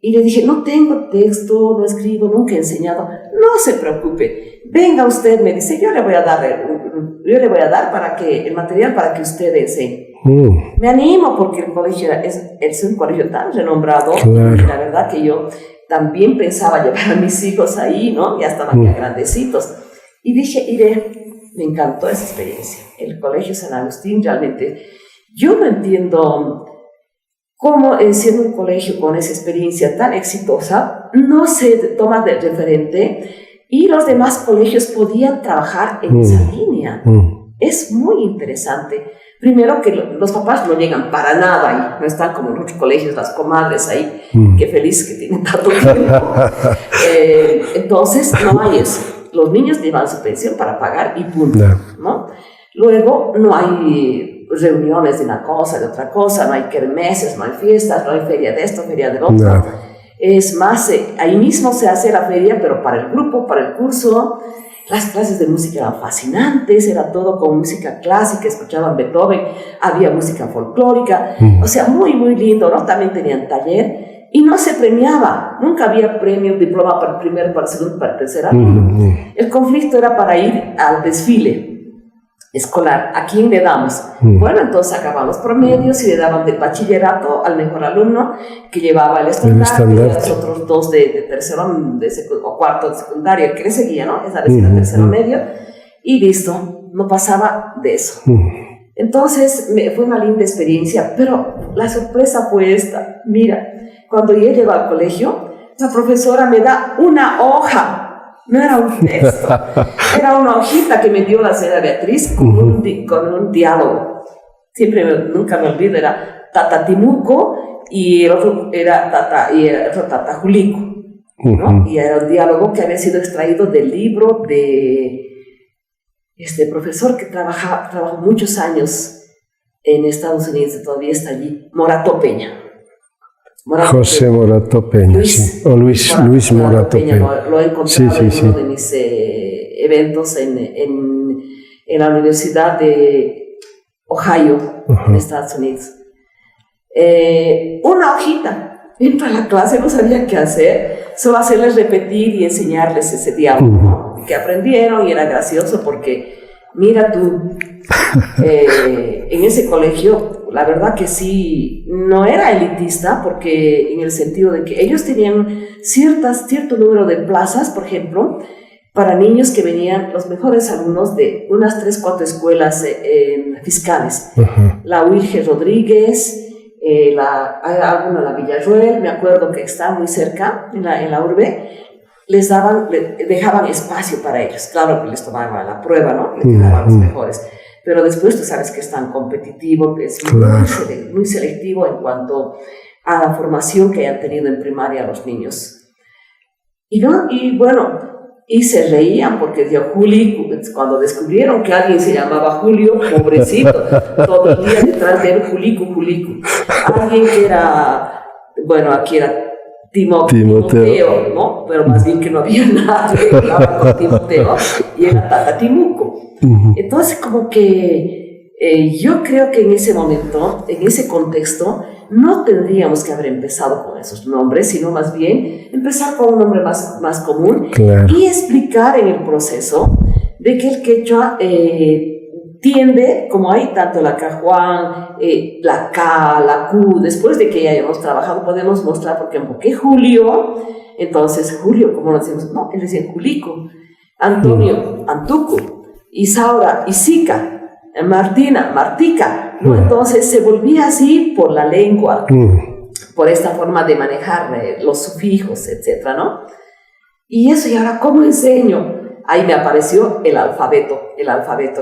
Y le dije, no tengo texto, no escribo, nunca he enseñado. No se preocupe, venga usted, me dice, yo le voy a dar el material para que usted enseñe. Me animo porque el colegio es un colegio tan renombrado, claro. Y la verdad que yo también pensaba llevar a mis hijos ahí, ¿no? Ya estaban ya grandecitos. Y dije, iré. Me encantó esa experiencia. El Colegio San Agustín, realmente, yo no entiendo cómo siendo un colegio con esa experiencia tan exitosa, no se toma de referente y los demás colegios podían trabajar en esa línea. Es muy interesante. Primero que los papás no llegan para nada ahí, no están como en otros colegios, las comadres ahí, qué feliz que tienen tanto tiempo. Entonces no hay eso. Los niños llevan su pensión para pagar y punto, ¿no? Luego no hay reuniones de una cosa, de otra cosa, no hay kermeses, no hay fiestas, no hay feria de esto, feria del otro. Es más, ahí mismo se hace la feria, pero para el grupo, para el curso. Las clases de música eran fascinantes, era todo con música clásica, escuchaban Beethoven, había música folclórica, o sea, muy, muy lindo, ¿no? También tenían taller y no se premiaba, nunca había premio, diploma para el primero, para el segundo, para el tercer año. El conflicto era para ir al desfile escolar. ¿A quién le damos? Bueno, entonces sacaban los promedios y le daban del bachillerato al mejor alumno que llevaba el estandarte y a los otros dos de tercero o cuarto de secundaria, el que le seguía, ¿no? Esa decía tercero medio, y listo, no pasaba de eso. Entonces fue una linda experiencia, pero la sorpresa fue esta. Mira, cuando yo llego al colegio, la profesora me da una hoja. No era un texto, era una hojita que me dio la señora Beatriz con un diálogo. Nunca me olvido, era Tata Timuco y el otro era Tata Julico. ¿no? Y era un diálogo que había sido extraído del libro de este profesor que trabajó muchos años en Estados Unidos, todavía está allí, Morató Peña. José Morató Peña, sí. O Luis Morató Peña. Lo he encontrado en uno de mis eventos en la Universidad de Ohio, en Estados Unidos. Una hojita, entro a la clase, no sabía qué hacer, solo hacerles repetir y enseñarles ese diálogo, ¿no? Que aprendieron y era gracioso porque, mira tú, en ese colegio, la verdad que sí, no era elitista, porque en el sentido de que ellos tenían cierto número de plazas, por ejemplo, para niños que venían los mejores alumnos de unas 3, 4 escuelas fiscales. La Wilge Rodríguez, la Villarruel, me acuerdo que está muy cerca, en la urbe, les dejaban espacio para ellos. Claro que les tomaban la prueba, ¿no? Les dejaban los mejores. Pero después tú sabes que es tan competitivo, que es muy selectivo en cuanto a la formación que hayan tenido en primaria los niños. Y bueno, y se reían porque dio Juli, cuando descubrieron que alguien se llamaba Julio, pobrecito, todo el día detrás de él, Julico. Alguien que era, bueno, aquí era Timoteo, ¿no? Pero más bien que no había nadie que hablaba con Timoteo, y era Tata Timuco. Entonces, como que yo creo que en ese momento, en ese contexto, no tendríamos que haber empezado con esos nombres, sino más bien empezar con un nombre más común, claro, y explicar en el proceso de que el quechua tiende, como hay tanto la cajuán, la K, la Q, después de que ya hayamos trabajado podemos mostrar, por ejemplo, que Julio, entonces Julio, como lo decimos, no, él decía Julico, Antonio, Antuco, Isaura, Isica, Martina, Martica, ¿no? Entonces se volvía así por la lengua, por esta forma de manejar los sufijos, etcétera, ¿no? Y eso, ¿y ahora cómo enseño? Ahí me apareció el alfabeto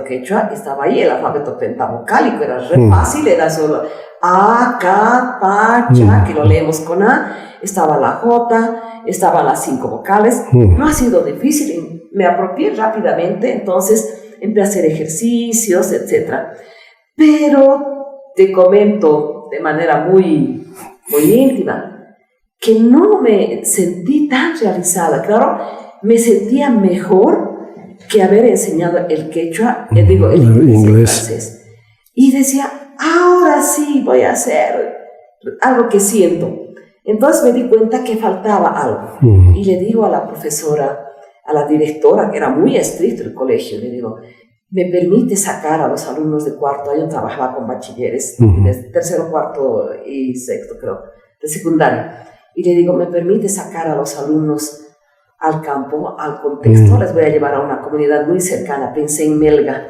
quechua, estaba ahí el alfabeto pentavocálico, era re fácil, era solo A, K, Pa, Cha, que lo leemos con A, estaba la J, estaban las 5 vocales, no ha sido difícil, me apropié rápidamente, entonces empecé a hacer ejercicios, etc. Pero te comento de manera muy íntima que no me sentí tan realizada. Claro, me sentía mejor que haber enseñado el quechua, el inglés, francés. Y decía, ahora sí voy a hacer algo que siento. Entonces me di cuenta que faltaba algo. Y le digo a la profesora, a la directora, que era muy estricto el colegio, le digo, ¿me permite sacar a los alumnos de cuarto año? Trabajaba con bachilleres, de tercero, cuarto y sexto, creo, de secundaria. Y le digo, ¿me permite sacar a los alumnos al campo, al contexto? Les voy a llevar a una comunidad muy cercana, pensé en Melga,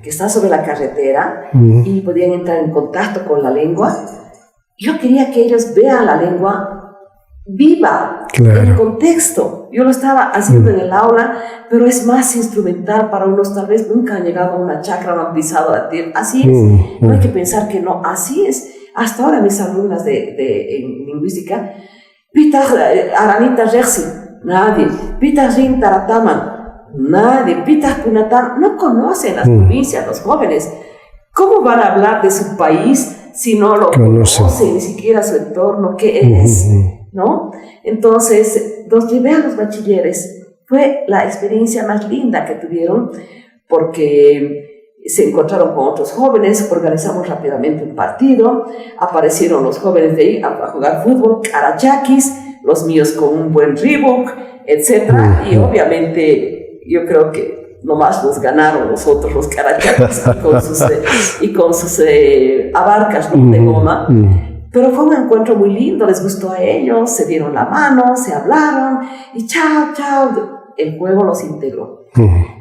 que está sobre la carretera, y podían entrar en contacto con la lengua. Yo quería que ellos vean la lengua viva, claro, en el contexto. Yo lo estaba haciendo en el aula, pero es más instrumental para unos, tal vez nunca han llegado a una chacra, no han pisado a tierra. Así es, no hay que pensar que no, así es. Hasta ahora mis alumnas en lingüística, Pita Aranita Rexi, nadie, Pita Rin Tarataman, nadie, Pita Punatam, no conocen las provincias, los jóvenes. ¿Cómo van a hablar de su país si no lo conocen, ni siquiera su entorno, qué es? ¿No? Entonces, los llevé a los bachilleres. Fue la experiencia más linda que tuvieron porque se encontraron con otros jóvenes, organizamos rápidamente un partido, aparecieron los jóvenes de ahí a jugar fútbol, carachaquis, los míos con un buen Reebok, etc. Y obviamente yo creo que nomás nos ganaron los otros, los carachaquis, y con sus abarcas, ¿no?, de goma. Pero fue un encuentro muy lindo, les gustó a ellos, se dieron la mano, se hablaron y chao, el juego los integró.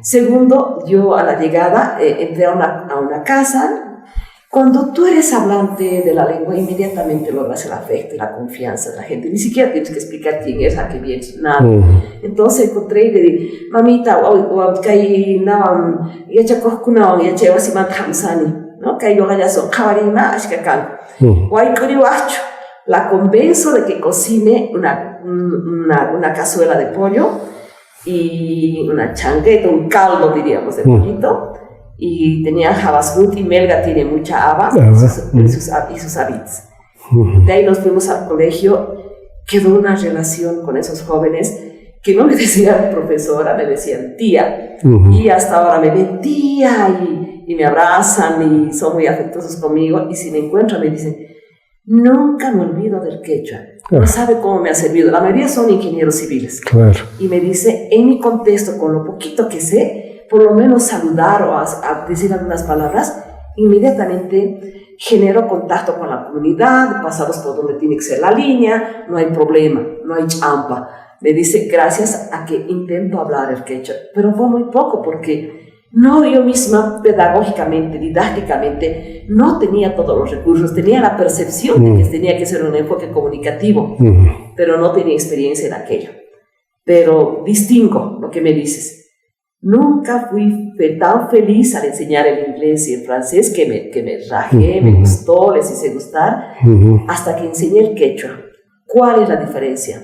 Segundo, yo a la llegada entré a una casa. Cuando tú eres hablante de la lengua, inmediatamente logras el afecto y la confianza de la gente. Ni siquiera tienes que explicar quién es, a qué vienes, nada. Entonces encontré y le dije, mamita, ¿no? Que yo ya son cabarina, ashkakan. Guay curiwacho, la convenzo de que cocine una cazuela de pollo y una changueta, un caldo, diríamos, de pollito. Y tenía habasgut, y Melga tiene mucha haba y sus habits. De ahí nos fuimos al colegio. Quedó una relación con esos jóvenes que no me decían profesora, me decían tía. Y hasta ahora me ven tía y me abrazan y son muy afectuosos conmigo. Y si me encuentran me dicen, nunca me olvido del quechua. No sabe cómo me ha servido. La mayoría son ingenieros civiles. Claro. Y me dice, en mi contexto, con lo poquito que sé, por lo menos saludar o a decir algunas palabras, inmediatamente genero contacto con la comunidad, pasamos por donde tiene que ser la línea, no hay problema, no hay champa. Me dice, gracias a que intento hablar el quechua, pero fue muy poco porque yo misma, pedagógicamente, didácticamente, no tenía todos los recursos, tenía la percepción de que tenía que ser un enfoque comunicativo, pero no tenía experiencia en aquello. Pero distingo lo que me dices. Nunca fui tan feliz al enseñar el inglés y el francés que me rajé, me gustó, les hice gustar, hasta que enseñé el quechua. ¿Cuál es la diferencia?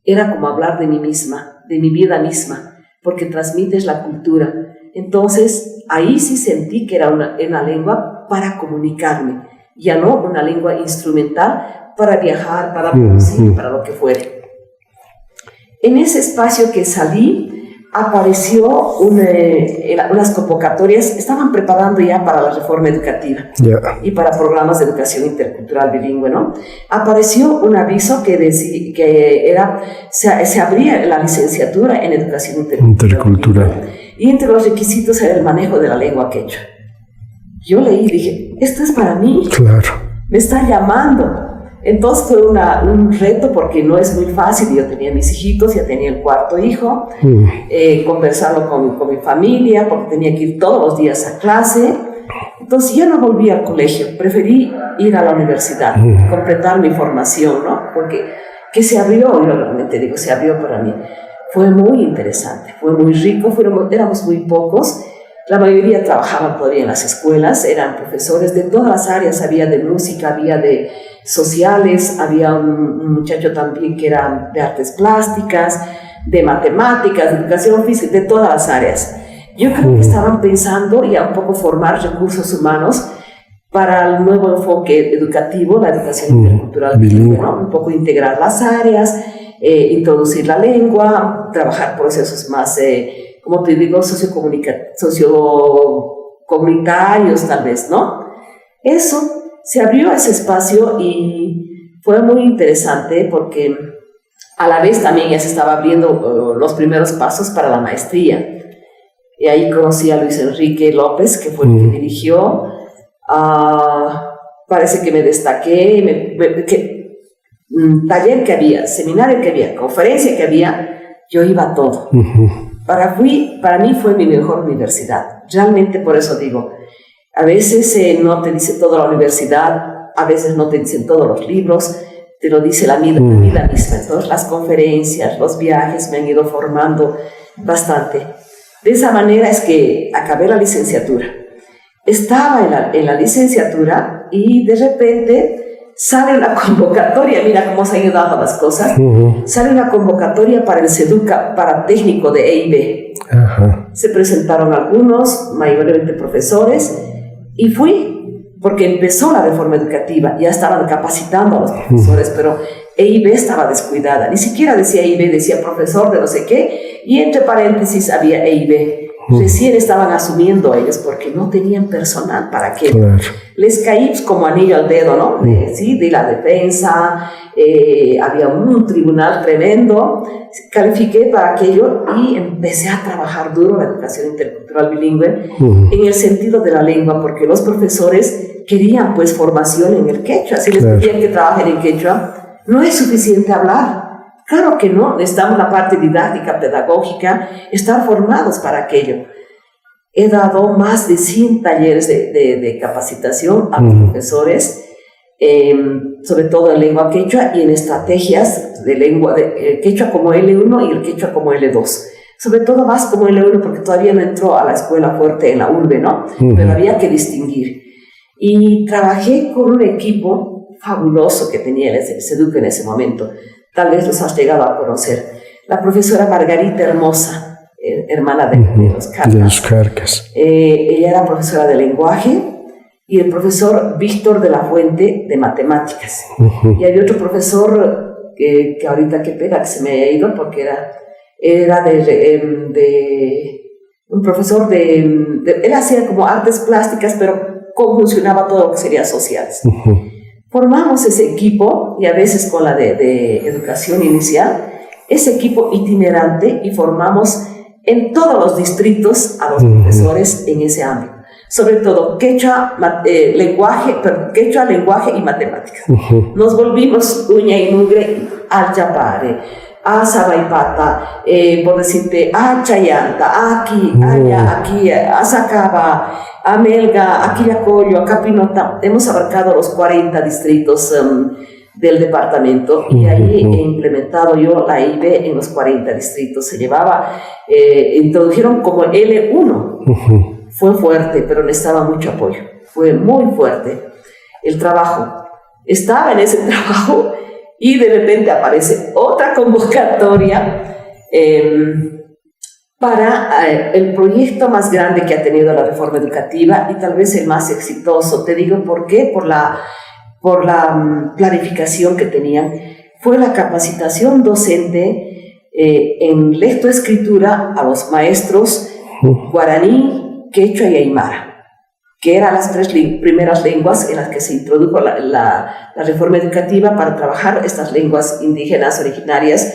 Era como hablar de mí misma, de mi vida misma, porque transmites la cultura. Entonces, ahí sí sentí que era una lengua para comunicarme, ya no una lengua instrumental para viajar, para producir, para lo que fuere. En ese espacio que salí, apareció unas convocatorias, estaban preparando ya para la reforma educativa y para programas de educación intercultural bilingüe, ¿no? Apareció un aviso que decía que se abría la licenciatura en educación intercultural. Y entre los requisitos era el manejo de la lengua quechua. Yo leí y dije, esto es para mí. Claro. Me está llamando. Entonces fue un reto porque no es muy fácil. Yo tenía mis hijitos, ya tenía el cuarto hijo, conversarlo con mi familia porque tenía que ir todos los días a clase. Entonces ya no volví al colegio, preferí ir a la universidad, completar mi formación, ¿no? Porque que se abrió, yo realmente digo, se abrió para mí. Fue muy interesante, fue muy rico, éramos muy pocos. La mayoría trabajaban todavía en las escuelas, eran profesores de todas las áreas, había de música, había de sociales, había un muchacho también que era de artes plásticas, de matemáticas, de educación física, de todas las áreas. Yo creo que estaban pensando ya un poco formar recursos humanos para el nuevo enfoque educativo, la educación intercultural bilingüe, ¿no? Un poco integrar las áreas, introducir la lengua, trabajar procesos más, como te digo, sociocomunitarios tal vez, ¿no? Eso, se abrió ese espacio y fue muy interesante porque a la vez también ya se estaba abriendo los primeros pasos para la maestría. Y ahí conocí a Luis Enrique López, que fue el que dirigió. Parece que me destaqué, taller que había, seminario que había, conferencia que había, yo iba a todo. Para mí fue mi mejor universidad. Realmente por eso digo, a veces no te dice toda la universidad, a veces no te dicen todos los libros, te lo dice la vida misma. Entonces las conferencias, los viajes me han ido formando bastante. De esa manera es que acabé la licenciatura. Estaba en la licenciatura y de repente sale una convocatoria, mira cómo se han ido dando las cosas, sale una convocatoria para el SEDUCA, para técnico de EIB. Se presentaron algunos, mayormente profesores, y fui, porque empezó la reforma educativa, ya estaban capacitando a los profesores, pero EIB estaba descuidada, ni siquiera decía EIB, decía profesor de no sé qué, y entre paréntesis había EIB. Recién estaban asumiendo ellos porque no tenían personal para que les caí como anillo al dedo, ¿no? De la defensa, había un tribunal tremendo, califiqué para aquello y empecé a trabajar duro la educación intercultural bilingüe en el sentido de la lengua, porque los profesores querían pues formación en el quechua, si les pedían que trabajen en quechua, no es suficiente hablar. Claro que no, necesitamos la parte didáctica, pedagógica, estar formados para aquello. He dado más de 100 talleres de capacitación a los profesores, sobre todo en lengua quechua y en estrategias de lengua, el quechua como L1 y el quechua como L2. Sobre todo más como L1 porque todavía no entró a la escuela fuerte en la urbe, ¿no? Pero había que distinguir. Y trabajé con un equipo fabuloso que tenía el SEDUC en ese momento. Tal vez los has llegado a conocer. La profesora Margarita Hermosa, hermana de los Carcas. De los Carcas. Ella era profesora de lenguaje, y el profesor Víctor de la Fuente de matemáticas. Y había otro profesor que ahorita qué pena que se me haya ido, porque era un profesor él hacía como artes plásticas, pero conjuncionaba todo lo que sería sociales. Formamos ese equipo, y a veces con la de educación inicial, ese equipo itinerante, y formamos en todos los distritos a los profesores en ese ámbito. Sobre todo quechua, lenguaje y matemáticas. Nos volvimos uña y mugre al Yapare, a Sabaipata, por decirte, a Chayanta, aquí, allá, aquí, a Sacaba, a Melga, a Quillacollo, a Capinota. Hemos abarcado los 40 distritos del departamento, y ahí he implementado yo la IB en los 40 distritos. Se llevaba, introdujeron como L1. Fue fuerte, pero necesitaba mucho apoyo. Fue muy fuerte el trabajo. Estaba en ese trabajo, y de repente aparece otra convocatoria para el proyecto más grande que ha tenido la reforma educativa, y tal vez el más exitoso. Te digo por qué: por la planificación que tenían. Fue la capacitación docente en lectoescritura a los maestros guaraní, quechua y aymara, que eran las 3 primeras lenguas en las que se introdujo la reforma educativa, para trabajar estas lenguas indígenas originarias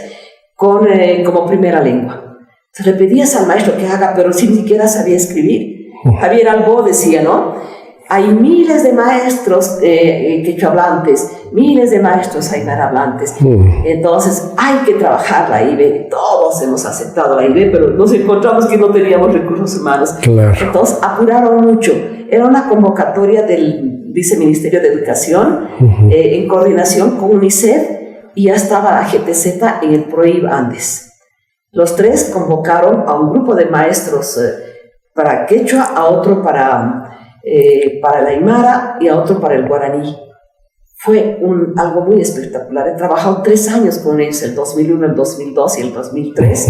como primera lengua. Se le pedías al maestro que haga, pero si ni siquiera sabía escribir. Javier Albó decía, ¿no? Hay miles de maestros quechua hablantes, miles de maestros aymara hablantes. Entonces hay que trabajar la IB. Todos hemos aceptado la IB, pero nos encontramos que no teníamos recursos humanos. Claro. Entonces apuraron mucho. Era una convocatoria del Viceministerio de Educación en coordinación con UNICEF, y ya estaba la GTZ en el PROIB Andes. Los 3 convocaron a un grupo de maestros para quechua, a otro para el aymara y a otro para el guaraní. Fue algo muy espectacular. He trabajado 3 años con ellos, el 2001, el 2002 y el 2003.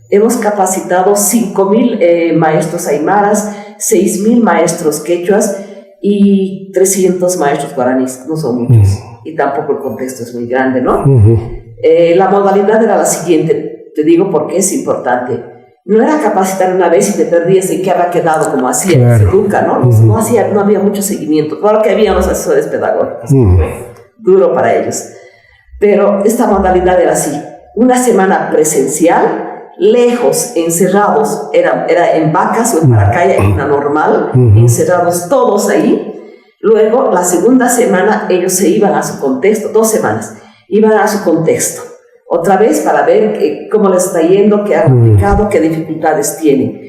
Hemos capacitado 5,000 maestros aymaras, 6,000 maestros quechuas y 300 maestros guaraníes. No son muchos, y tampoco el contexto es muy grande, ¿no? La modalidad era la siguiente, te digo por qué es importante. No era capacitar una vez y te perdías en qué había quedado, como hacía el SEDUCA, ¿no? No había mucho seguimiento. Claro que había los asesores pedagógicos, fue duro para ellos. Pero esta modalidad era así: una semana presencial, lejos, encerrados, era en Vacas o en Maracaya, en una normal, encerrados todos ahí. Luego, la segunda semana, ellos se iban a su contexto, 2 semanas, iban a su contexto. Otra vez para ver cómo les está yendo, qué han aplicado, qué dificultades tienen.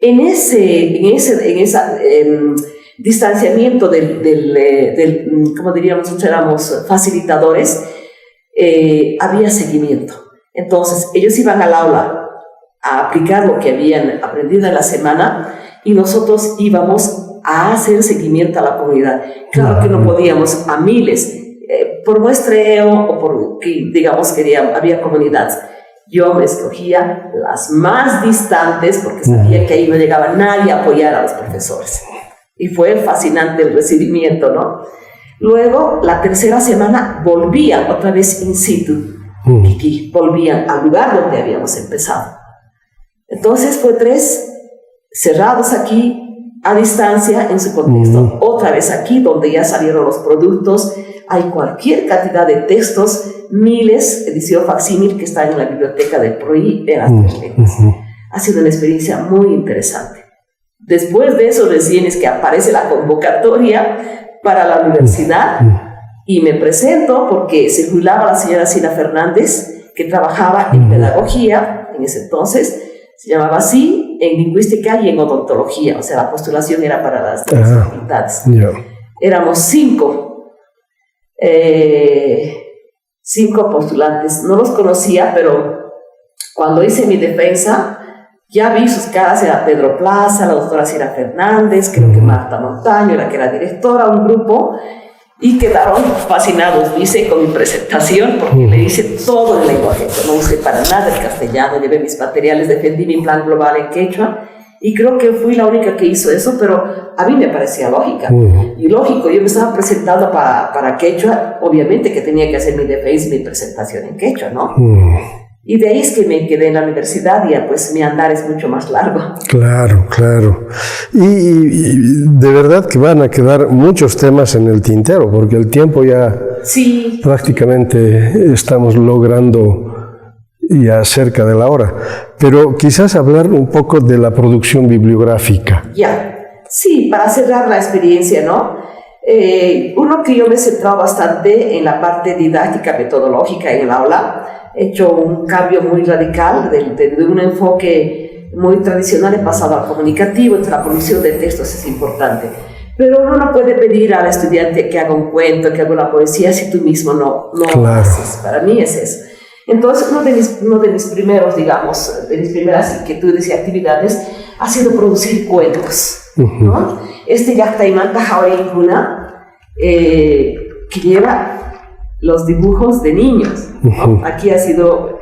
En ese distanciamiento como diríamos, nosotros éramos facilitadores, había seguimiento. Entonces, ellos iban al aula a aplicar lo que habían aprendido en la semana, y nosotros íbamos a hacer seguimiento a la comunidad. Claro que no podíamos a miles, por muestreo o porque, digamos, había comunidades. Yo me escogía las más distantes, porque sabía que ahí no llegaba nadie a apoyar a los profesores. Y fue fascinante el recibimiento, ¿no? Luego, la tercera semana, volvían otra vez in situ. Aquí volvían al lugar donde habíamos empezado. Entonces, fue 3 cerrados aquí, a distancia, en su contexto. Otra vez aquí, donde ya salieron los productos. Hay cualquier cantidad de textos, miles, edición facsímil, que están en la biblioteca del PROI en las 3 lenguas. Ha sido una experiencia muy interesante. Después de eso recién es que aparece la convocatoria para la universidad, y me presento porque se jubilaba la señora Sina Fernández, que trabajaba en pedagogía en ese entonces, se llamaba así, en lingüística y en odontología. O sea, la postulación era para las 3 facultades. Éramos 5 postulantes. No los conocía, pero cuando hice mi defensa, ya vi sus caras. Era Pedro Plaza, la doctora Sina Fernández, creo que Marta Montaño, la que era directora, un grupo, Y quedaron fascinados, dice, con mi presentación, porque le hice todo el lenguaje, no usé para nada el castellano, llevé mis materiales, defendí mi plan global en quechua, y creo que fui la única que hizo eso, pero a mí me parecía lógica. Y lógico, yo me estaba presentando para quechua, obviamente que tenía que hacer mi defensa y mi presentación en quechua, ¿no? Y de ahí es que me quedé en la universidad y pues mi andar es mucho más largo. Claro, claro. Y de verdad que van a quedar muchos temas en el tintero, porque el tiempo ya prácticamente estamos logrando ya cerca de la hora. Pero quizás hablar un poco de la producción bibliográfica. Sí, para cerrar la experiencia, ¿no? Uno que yo me he centrado bastante en la parte didáctica, metodológica en el aula. He hecho un cambio muy radical de un enfoque muy tradicional, he pasado al comunicativo. Entonces la producción de textos es importante, pero uno no puede pedir al estudiante que haga un cuento, que haga una poesía si tú mismo no lo haces. Para mí es eso. Entonces uno de mis primeros, digamos, de mis primeras inquietudes y actividades ha sido producir cuentos, ¿no? Yaqtaymanta Jaureikuna, que lleva los dibujos de niños, ¿no? Aquí ha sido,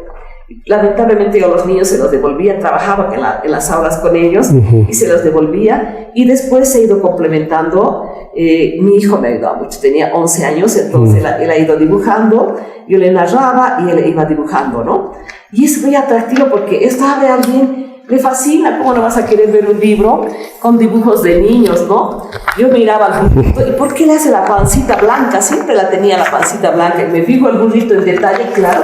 lamentablemente yo a los niños se los devolvía, trabajaba en las aulas con ellos y se los devolvía, y después se ha ido complementando. Mi hijo me ha ayudado mucho, tenía 11 años, entonces él ha ido dibujando, yo le narraba y él iba dibujando, ¿no? Y es muy atractivo porque esto a alguien le fascina. ¿Cómo no vas a querer ver un libro con dibujos de niños, no? Yo miraba al burrito, ¿y por qué le hace la pancita blanca? Siempre la tenía la pancita blanca, y me fijo el burrito en detalle, claro,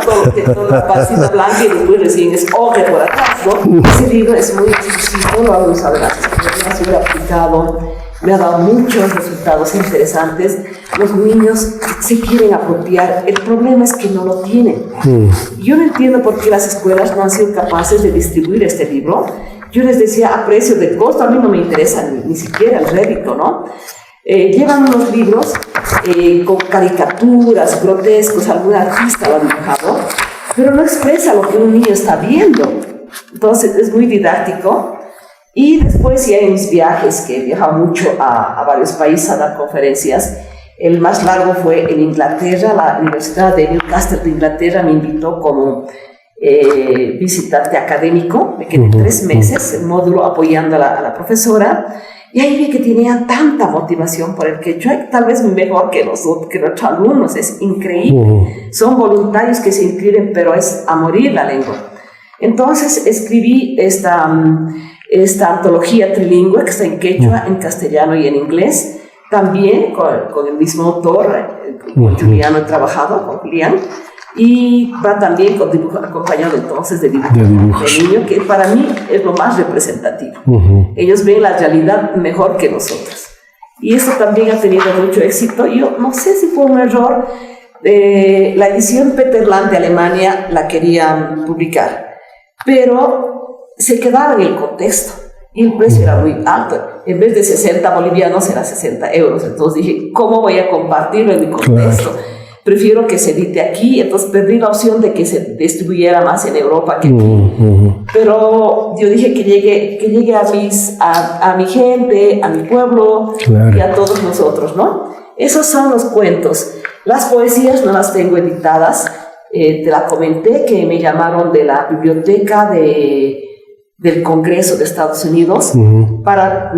toda la pancita blanca, y después recién es oje por atrás, ¿no? Ese libro es muy exquisito, lo vamos a ver, lo he aplicado, me ha dado muchos resultados interesantes. Los niños se quieren apropiar, el problema es que no lo tienen. Yo no entiendo por qué las escuelas no han sido capaces de distribuir este libro. Yo les decía, a precio de costo, a mí no me interesa ni siquiera el rédito, ¿no? Llevan unos libros con caricaturas, grotescos, algún artista lo ha dibujado, pero no expresa lo que un niño está viendo. Entonces es muy didáctico. Y después ya en mis viajes, que he viajado mucho a varios países a dar conferencias, el más largo fue en Inglaterra. La Universidad de Newcastle de Inglaterra me invitó como visitante académico. Me quedé 3 meses en módulo apoyando a la profesora, y ahí vi que tenía tanta motivación por el quechua, tal vez mejor que nuestros alumnos. Es increíble. Son voluntarios que se inscriben, pero es a morir la lengua. Entonces escribí esta antología trilingüe que está en quechua, en castellano y en inglés, también con el mismo autor, con Juliano he trabajado, con Julián, y va también con dibujo, acompañado entonces de dibujos de niño, que para mí es lo más representativo. Ellos ven la realidad mejor que nosotros, y eso también ha tenido mucho éxito. Yo no sé si fue un error, la edición Peter Land de Alemania la querían publicar, pero se quedaba en el contexto y el precio era muy alto. En vez de 60 bolivianos era 60 euros. Entonces dije, ¿cómo voy a compartirlo en mi contexto? Prefiero que se edite aquí. Entonces perdí la opción de que se distribuyera más en Europa que aquí. Pero yo dije que llegue a mi gente, a mi pueblo y a todos nosotros, ¿no? Esos son los cuentos. Las poesías no las tengo editadas. Te la comenté que me llamaron de la biblioteca del Congreso de Estados Unidos para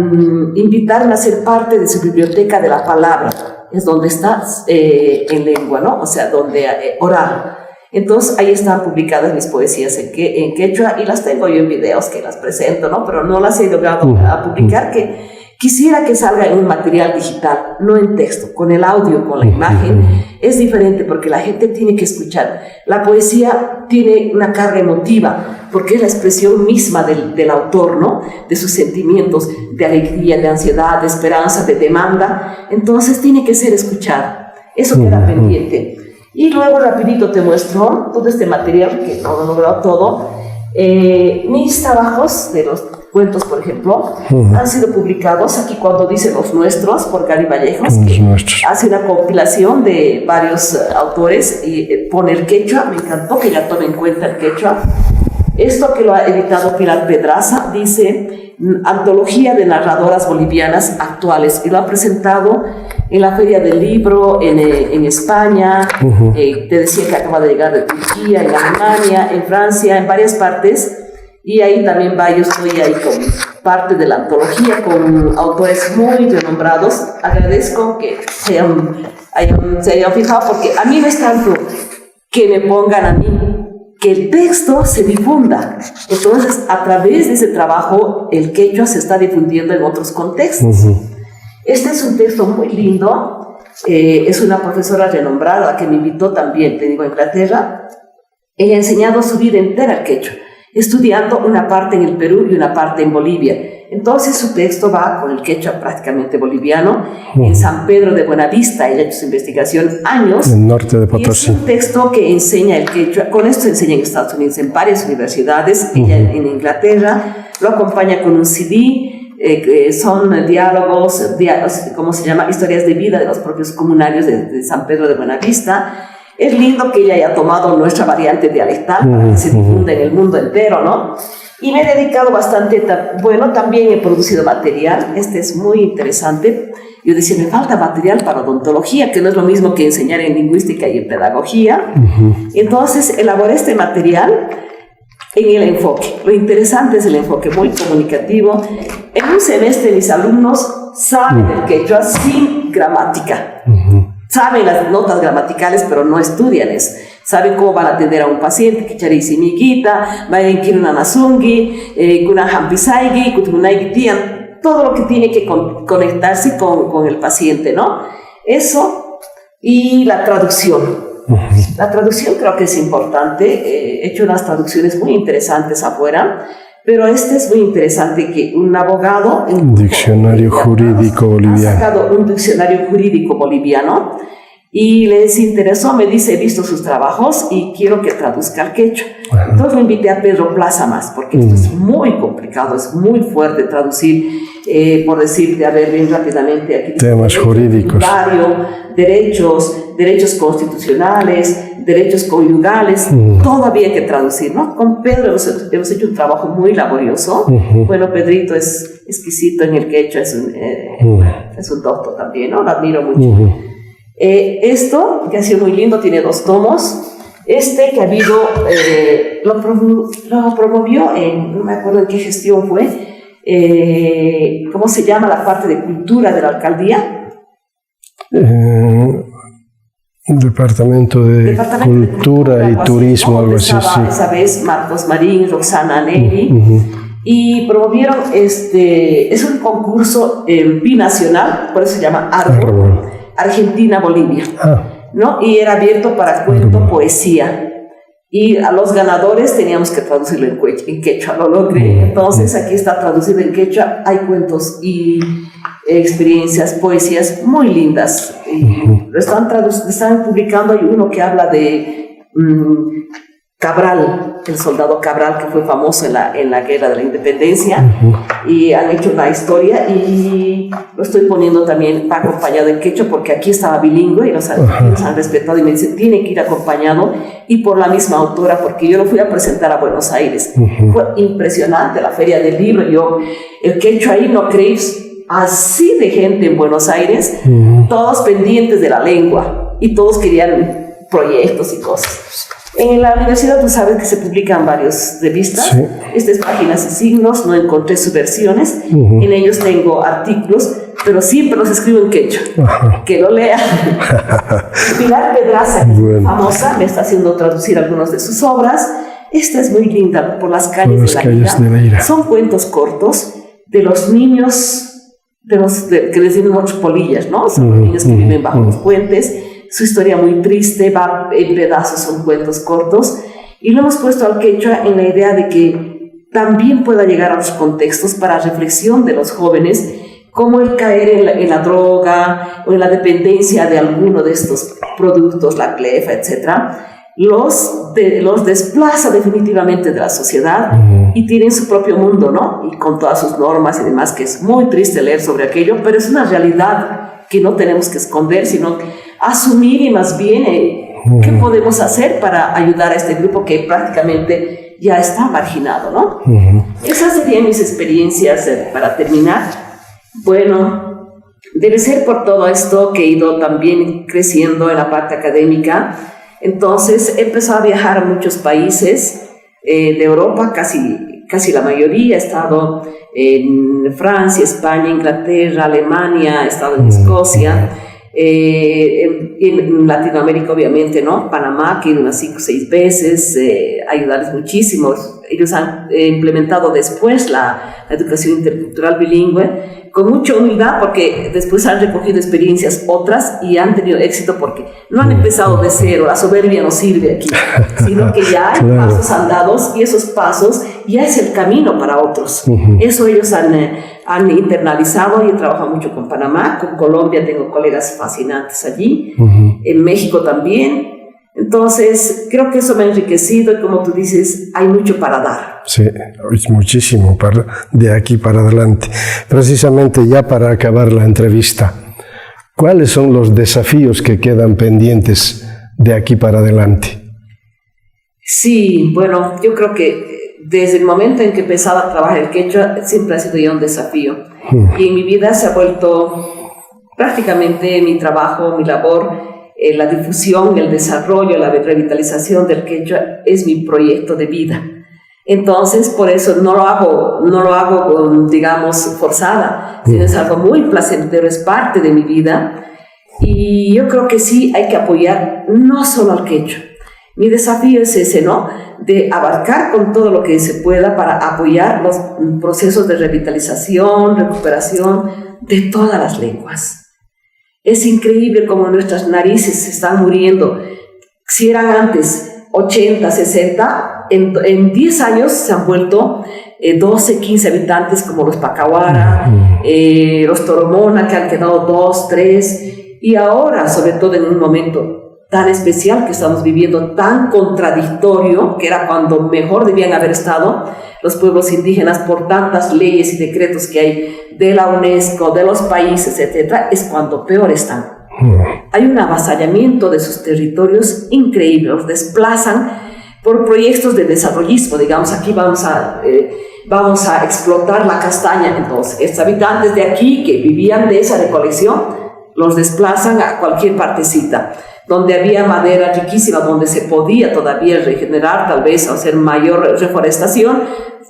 invitarme a ser parte de su biblioteca de la palabra. Es donde está en lengua, ¿no? O sea, donde oral. Entonces ahí están publicadas mis poesías en quechua, y las tengo yo en videos que las presento, ¿no? Pero no las he logrado a publicar, que quisiera que salga en un material digital, no en texto, con el audio, con la imagen. Es diferente porque la gente tiene que escuchar. La poesía tiene una carga emotiva porque es la expresión misma del autor, ¿no? De sus sentimientos, de alegría, de ansiedad, de esperanza, de demanda. Entonces tiene que ser escuchada. Eso queda pendiente. Y luego rapidito te muestro todo este material, que no lo he logrado todo. Mis trabajos de los cuentos, por ejemplo, han sido publicados aquí cuando dice los nuestros, por Gary Vallejos, que hace una compilación de varios autores y pone el quechua. Me encantó que ya tome en cuenta el quechua. Esto que lo ha editado Pilar Pedraza dice Antología de narradoras bolivianas actuales, y lo ha presentado en la Feria del Libro en España, te decía que acaba de llegar de Turquía, en Alemania, en Francia, en varias partes, y ahí también yo estoy ahí con parte de la antología, con autores muy renombrados. Agradezco que se hayan fijado, porque a mí no es tanto que me pongan a mí, que el texto se difunda. Entonces, a través de ese trabajo, el quechua se está difundiendo en otros contextos. Este es un texto muy lindo. Es una profesora renombrada que me invitó también, te digo, a Inglaterra. Ella ha enseñado su vida entera al quechua, estudiando una parte en el Perú y una parte en Bolivia. Entonces su texto va con el quechua prácticamente boliviano, en San Pedro de Buenavista. Ella ha hecho su investigación años. En el norte de Potosí. Y es un texto que enseña el quechua. Con esto se enseña en Estados Unidos, en varias universidades. Ella en Inglaterra lo acompaña con un CD. Son diálogos, ¿cómo se llama? Historias de vida de los propios comunarios de San Pedro de Buenavista. Es lindo que ella haya tomado nuestra variante dialectal para que se difunda en el mundo entero, ¿no? Y me he dedicado bastante, bueno, también he producido material. Este es muy interesante. Yo decía, me falta material para odontología, que no es lo mismo que enseñar en lingüística y en pedagogía. Entonces elaboré este material en el enfoque. Lo interesante es el enfoque muy comunicativo. En un semestre mis alumnos saben el quechua sin gramática. Saben las notas gramaticales, pero no estudian eso. Saben cómo van a atender a un paciente, Kichari Miguita, Mayen Kirunanasungi, Kunahampisaigi, Kutunaigitian, todo lo que tiene que conectarse con el paciente, ¿no? Eso, y la traducción. La traducción creo que es importante. He hecho unas traducciones muy interesantes afuera, pero este es muy interesante, que un abogado... Un diccionario jurídico boliviano. Ha sacado un diccionario jurídico boliviano y les interesó, me dice, he visto sus trabajos y quiero que traduzca al quechua. Entonces me invité a Pedro Plaza más, porque esto es muy complicado, es muy fuerte traducir, por decirte, a ver, bien rápidamente aquí. Temas jurídicos. Derechos constitucionales, derechos conyugales, todo había que traducir, ¿no? Con Pedro hemos hecho un trabajo muy laborioso. Bueno, Pedrito es exquisito en el quechua, es un doctor también, ¿no? Lo admiro mucho. Esto, que ha sido muy lindo, tiene 2 tomos. Este que ha habido, lo promovió no me acuerdo en qué gestión fue, ¿cómo se llama la parte de cultura de la alcaldía? Departamento de Cultura y Turismo, algo así. Esa vez Marcos Marín, Roxana Neri, y promovieron es un concurso binacional, por eso se llama Árbol, Argentina-Bolivia, ¿no? Y era abierto para cuento, poesía. Y a los ganadores teníamos que traducirlo en quechua, lo logré. Entonces aquí está traducido en quechua, hay cuentos y experiencias, poesías muy lindas. Y lo están publicando. Hay uno que habla de Cabral, el soldado Cabral, que fue famoso en la guerra de la independencia, y han hecho una historia y lo estoy poniendo también, va acompañado en quechua, porque aquí estaba bilingüe y los argentinos han respetado y me dicen, tiene que ir acompañado, y por la misma autora, porque yo lo fui a presentar a Buenos Aires. Fue impresionante la Feria del Libro. El quechua ahí, no creéis, así de gente en Buenos Aires, todos pendientes de la lengua y todos querían proyectos y cosas. En la universidad tú sabes que se publican varias revistas. Estas Páginas y Signos, no encontré subversiones. En ellos tengo artículos, pero siempre los escribo en quechua. Que lo lean. Pilar Pedraza, famosa, me está haciendo traducir algunas de sus obras. Esta es muy linda, Por las calles de la ira. Son cuentos cortos de los niños, que les decimos nosotros polillas, ¿no? Son los niños que viven bajo los puentes. Su historia muy triste, va en pedazos, son cuentos cortos, y lo hemos puesto al quechua en la idea de que también pueda llegar a los contextos para reflexión de los jóvenes, como el caer en la droga o en la dependencia de alguno de estos productos, la clefa, etc. Los desplaza definitivamente de la sociedad y tienen su propio mundo, ¿no? Y con todas sus normas y demás, que es muy triste leer sobre aquello, pero es una realidad que no tenemos que esconder, sino asumir, y más bien qué podemos hacer para ayudar a este grupo que prácticamente ya está marginado, ¿no? Esas serían mis experiencias para terminar. Bueno, Debe ser por todo esto que he ido también creciendo en la parte académica. Entonces he empezado a viajar a muchos países de Europa, casi la mayoría. He estado en Francia, España, Inglaterra, Alemania, he estado en Escocia, en Latinoamérica obviamente, ¿no? Panamá, que he ido unas 5 o 6 veces, ayudarles muchísimo. Ellos han implementado después la educación intercultural bilingüe con mucha humildad, porque después han recogido experiencias otras y han tenido éxito, porque no han empezado de cero. La soberbia no sirve aquí, sino que ya hay pasos andados, y esos pasos ya es el camino para otros. Eso ellos han internalizado, y he trabajado mucho con Panamá, con Colombia tengo colegas fascinantes allí, en México también. Entonces, creo que eso me ha enriquecido, y como tú dices, hay mucho para dar. Sí, es muchísimo de aquí para adelante. Precisamente ya para acabar la entrevista, ¿cuáles son los desafíos que quedan pendientes de aquí para adelante? Sí, bueno, yo creo que desde el momento en que empezaba a trabajar el quechua, siempre ha sido ya un desafío. Y en mi vida se ha vuelto prácticamente mi trabajo, mi labor, la difusión, el desarrollo, la revitalización del quechua es mi proyecto de vida. Entonces, por eso no lo hago, digamos, forzada, sino es algo muy placentero, es parte de mi vida. Y yo creo que sí hay que apoyar no solo al quechua. Mi desafío es ese, ¿no? De abarcar con todo lo que se pueda para apoyar los procesos de revitalización, recuperación de todas las lenguas. Es increíble cómo nuestras narices se están muriendo. Si eran antes 80, 60, en 10 años se han vuelto 12, 15 habitantes, como los Pacahuara, los Toromona, que han quedado 2, 3, y ahora, sobre todo en un momento tan especial que estamos viviendo, tan contradictorio, que era cuando mejor debían haber estado los pueblos indígenas por tantas leyes y decretos que hay de la UNESCO, de los países, etcétera, es cuando peor están. Hay un avasallamiento de sus territorios increíble, los desplazan por proyectos de desarrollismo. Digamos, aquí vamos a explotar la castaña. Entonces, estos habitantes de aquí que vivían de esa recolección, los desplazan a cualquier partecita donde había madera riquísima, donde se podía todavía regenerar, tal vez hacer mayor reforestación,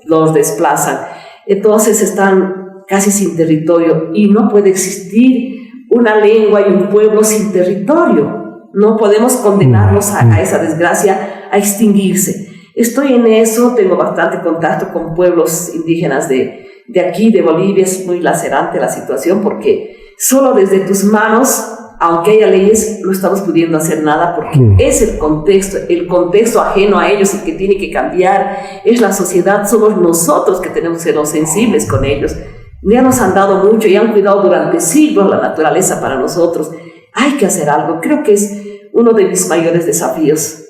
los desplazan. Entonces están casi sin territorio, y no puede existir una lengua y un pueblo sin territorio. No podemos condenarlos a esa desgracia, a extinguirse. Estoy en eso, tengo bastante contacto con pueblos indígenas de aquí, de Bolivia. Es muy lacerante la situación, porque solo desde tus manos, aunque haya leyes, no estamos pudiendo hacer nada, porque es el contexto ajeno a ellos el que tiene que cambiar, es la sociedad, somos nosotros que tenemos que ser los sensibles con ellos. Ya nos han dado mucho y han cuidado durante siglos la naturaleza para nosotros. Hay que hacer algo. Creo que es uno de mis mayores desafíos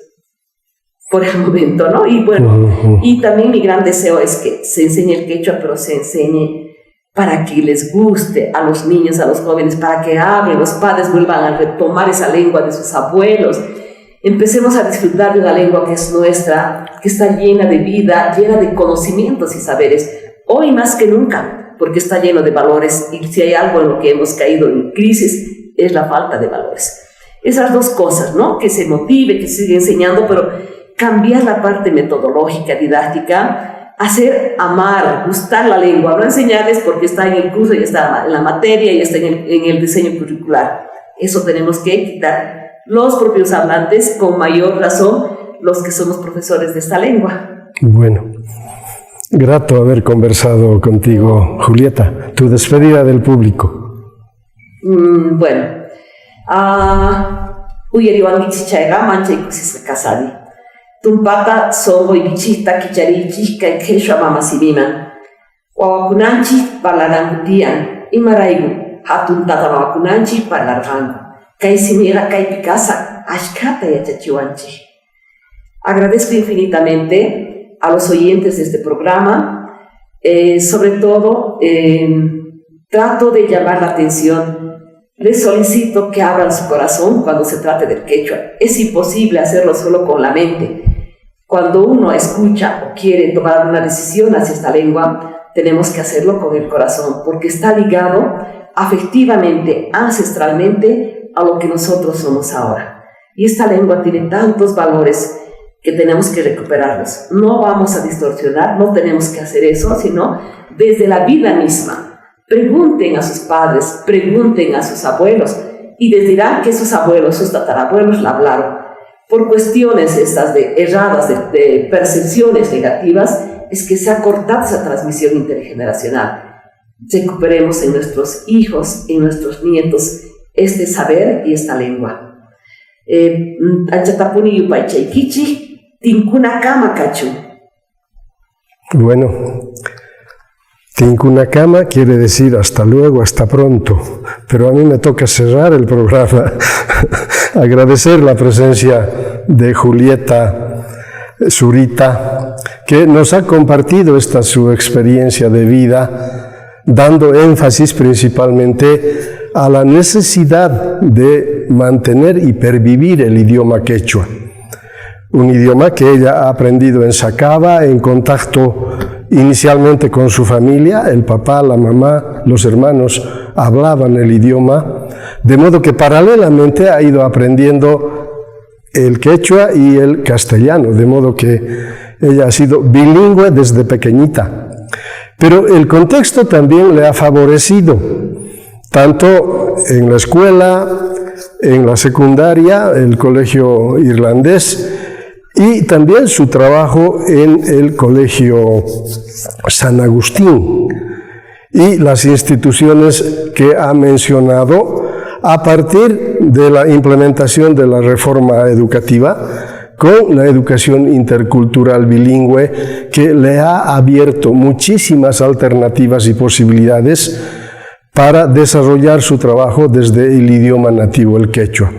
por el momento, ¿no? Y bueno, y también mi gran deseo es que se enseñe el quechua, pero se enseñe para que les guste a los niños, a los jóvenes, para que hablen, los padres vuelvan a retomar esa lengua de sus abuelos. Empecemos a disfrutar de una lengua que es nuestra, que está llena de vida, llena de conocimientos y saberes, hoy más que nunca, porque está lleno de valores, y si hay algo en lo que hemos caído en crisis, es la falta de valores. Esas dos cosas, ¿no? Que se motive, que se siga enseñando, pero cambiar la parte metodológica, didáctica, hacer amar, gustar la lengua, no enseñarles porque está en el curso, ya está en la materia, ya está en el diseño curricular. Eso tenemos que quitar los propios hablantes, con mayor razón los que somos profesores de esta lengua. Bueno, grato haber conversado contigo, Julieta. Tu despedida del público. Bueno, uyeriwan gichichayga mancha ikusis kasadi. Tumpata sobo y bichista kicharichi que quechua mamasimima. Wawakunanchi parlarantian y maraigu hatun tata wawakunanchi parlargangu. Kaisimira kaipicasa ashkata yachachiwanchi. Agradezco infinitamente a los oyentes de este programa. Sobre todo, trato de llamar la atención. Les solicito que abran su corazón cuando se trate del quechua. Es imposible hacerlo solo con la mente. Cuando uno escucha o quiere tomar una decisión hacia esta lengua, tenemos que hacerlo con el corazón, porque está ligado afectivamente, ancestralmente, a lo que nosotros somos ahora. Y esta lengua tiene tantos valores que tenemos que recuperarlos. No vamos a distorsionar, no tenemos que hacer eso, sino desde la vida misma. Pregunten a sus padres, pregunten a sus abuelos, y les dirán que sus abuelos, sus tatarabuelos la hablaron. Por cuestiones estas erradas, de percepciones negativas, es que se ha cortado esa transmisión intergeneracional. Recuperemos en nuestros hijos, en nuestros nietos, este saber y esta lengua. Achatapuni yupaychaykichi, tinkuna kama kachu. Bueno, tinkuna kama quiere decir hasta luego, hasta pronto, pero a mí me toca cerrar el programa. Agradecer la presencia de Julieta Zurita, que nos ha compartido su experiencia de vida, dando énfasis principalmente a la necesidad de mantener y pervivir el idioma quechua. Un idioma que ella ha aprendido en Sacaba, en contacto inicialmente con su familia. El papá, la mamá, los hermanos hablaban el idioma, de modo que paralelamente ha ido aprendiendo el quechua y el castellano, de modo que ella ha sido bilingüe desde pequeñita. Pero el contexto también le ha favorecido, tanto en la escuela, en la secundaria, el colegio irlandés, y también su trabajo en el colegio San Agustín y las instituciones que ha mencionado a partir de la implementación de la reforma educativa con la educación intercultural bilingüe, que le ha abierto muchísimas alternativas y posibilidades para desarrollar su trabajo desde el idioma nativo, el quechua.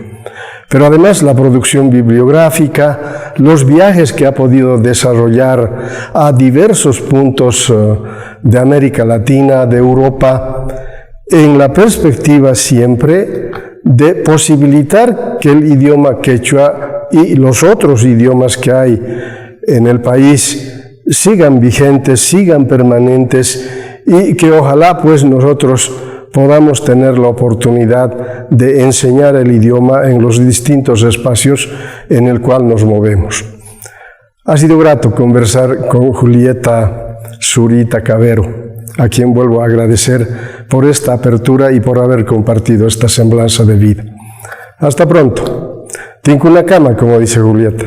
Pero además la producción bibliográfica, los viajes que ha podido desarrollar a diversos puntos de América Latina, de Europa, en la perspectiva siempre de posibilitar que el idioma quechua y los otros idiomas que hay en el país sigan vigentes, sigan permanentes, y que ojalá pues nosotros podamos tener la oportunidad de enseñar el idioma en los distintos espacios en el cual nos movemos. Ha sido grato conversar con Julieta Zurita Cavero, a quien vuelvo a agradecer por esta apertura y por haber compartido esta semblanza de vida. Hasta pronto. Tinkuna kama, como dice Julieta.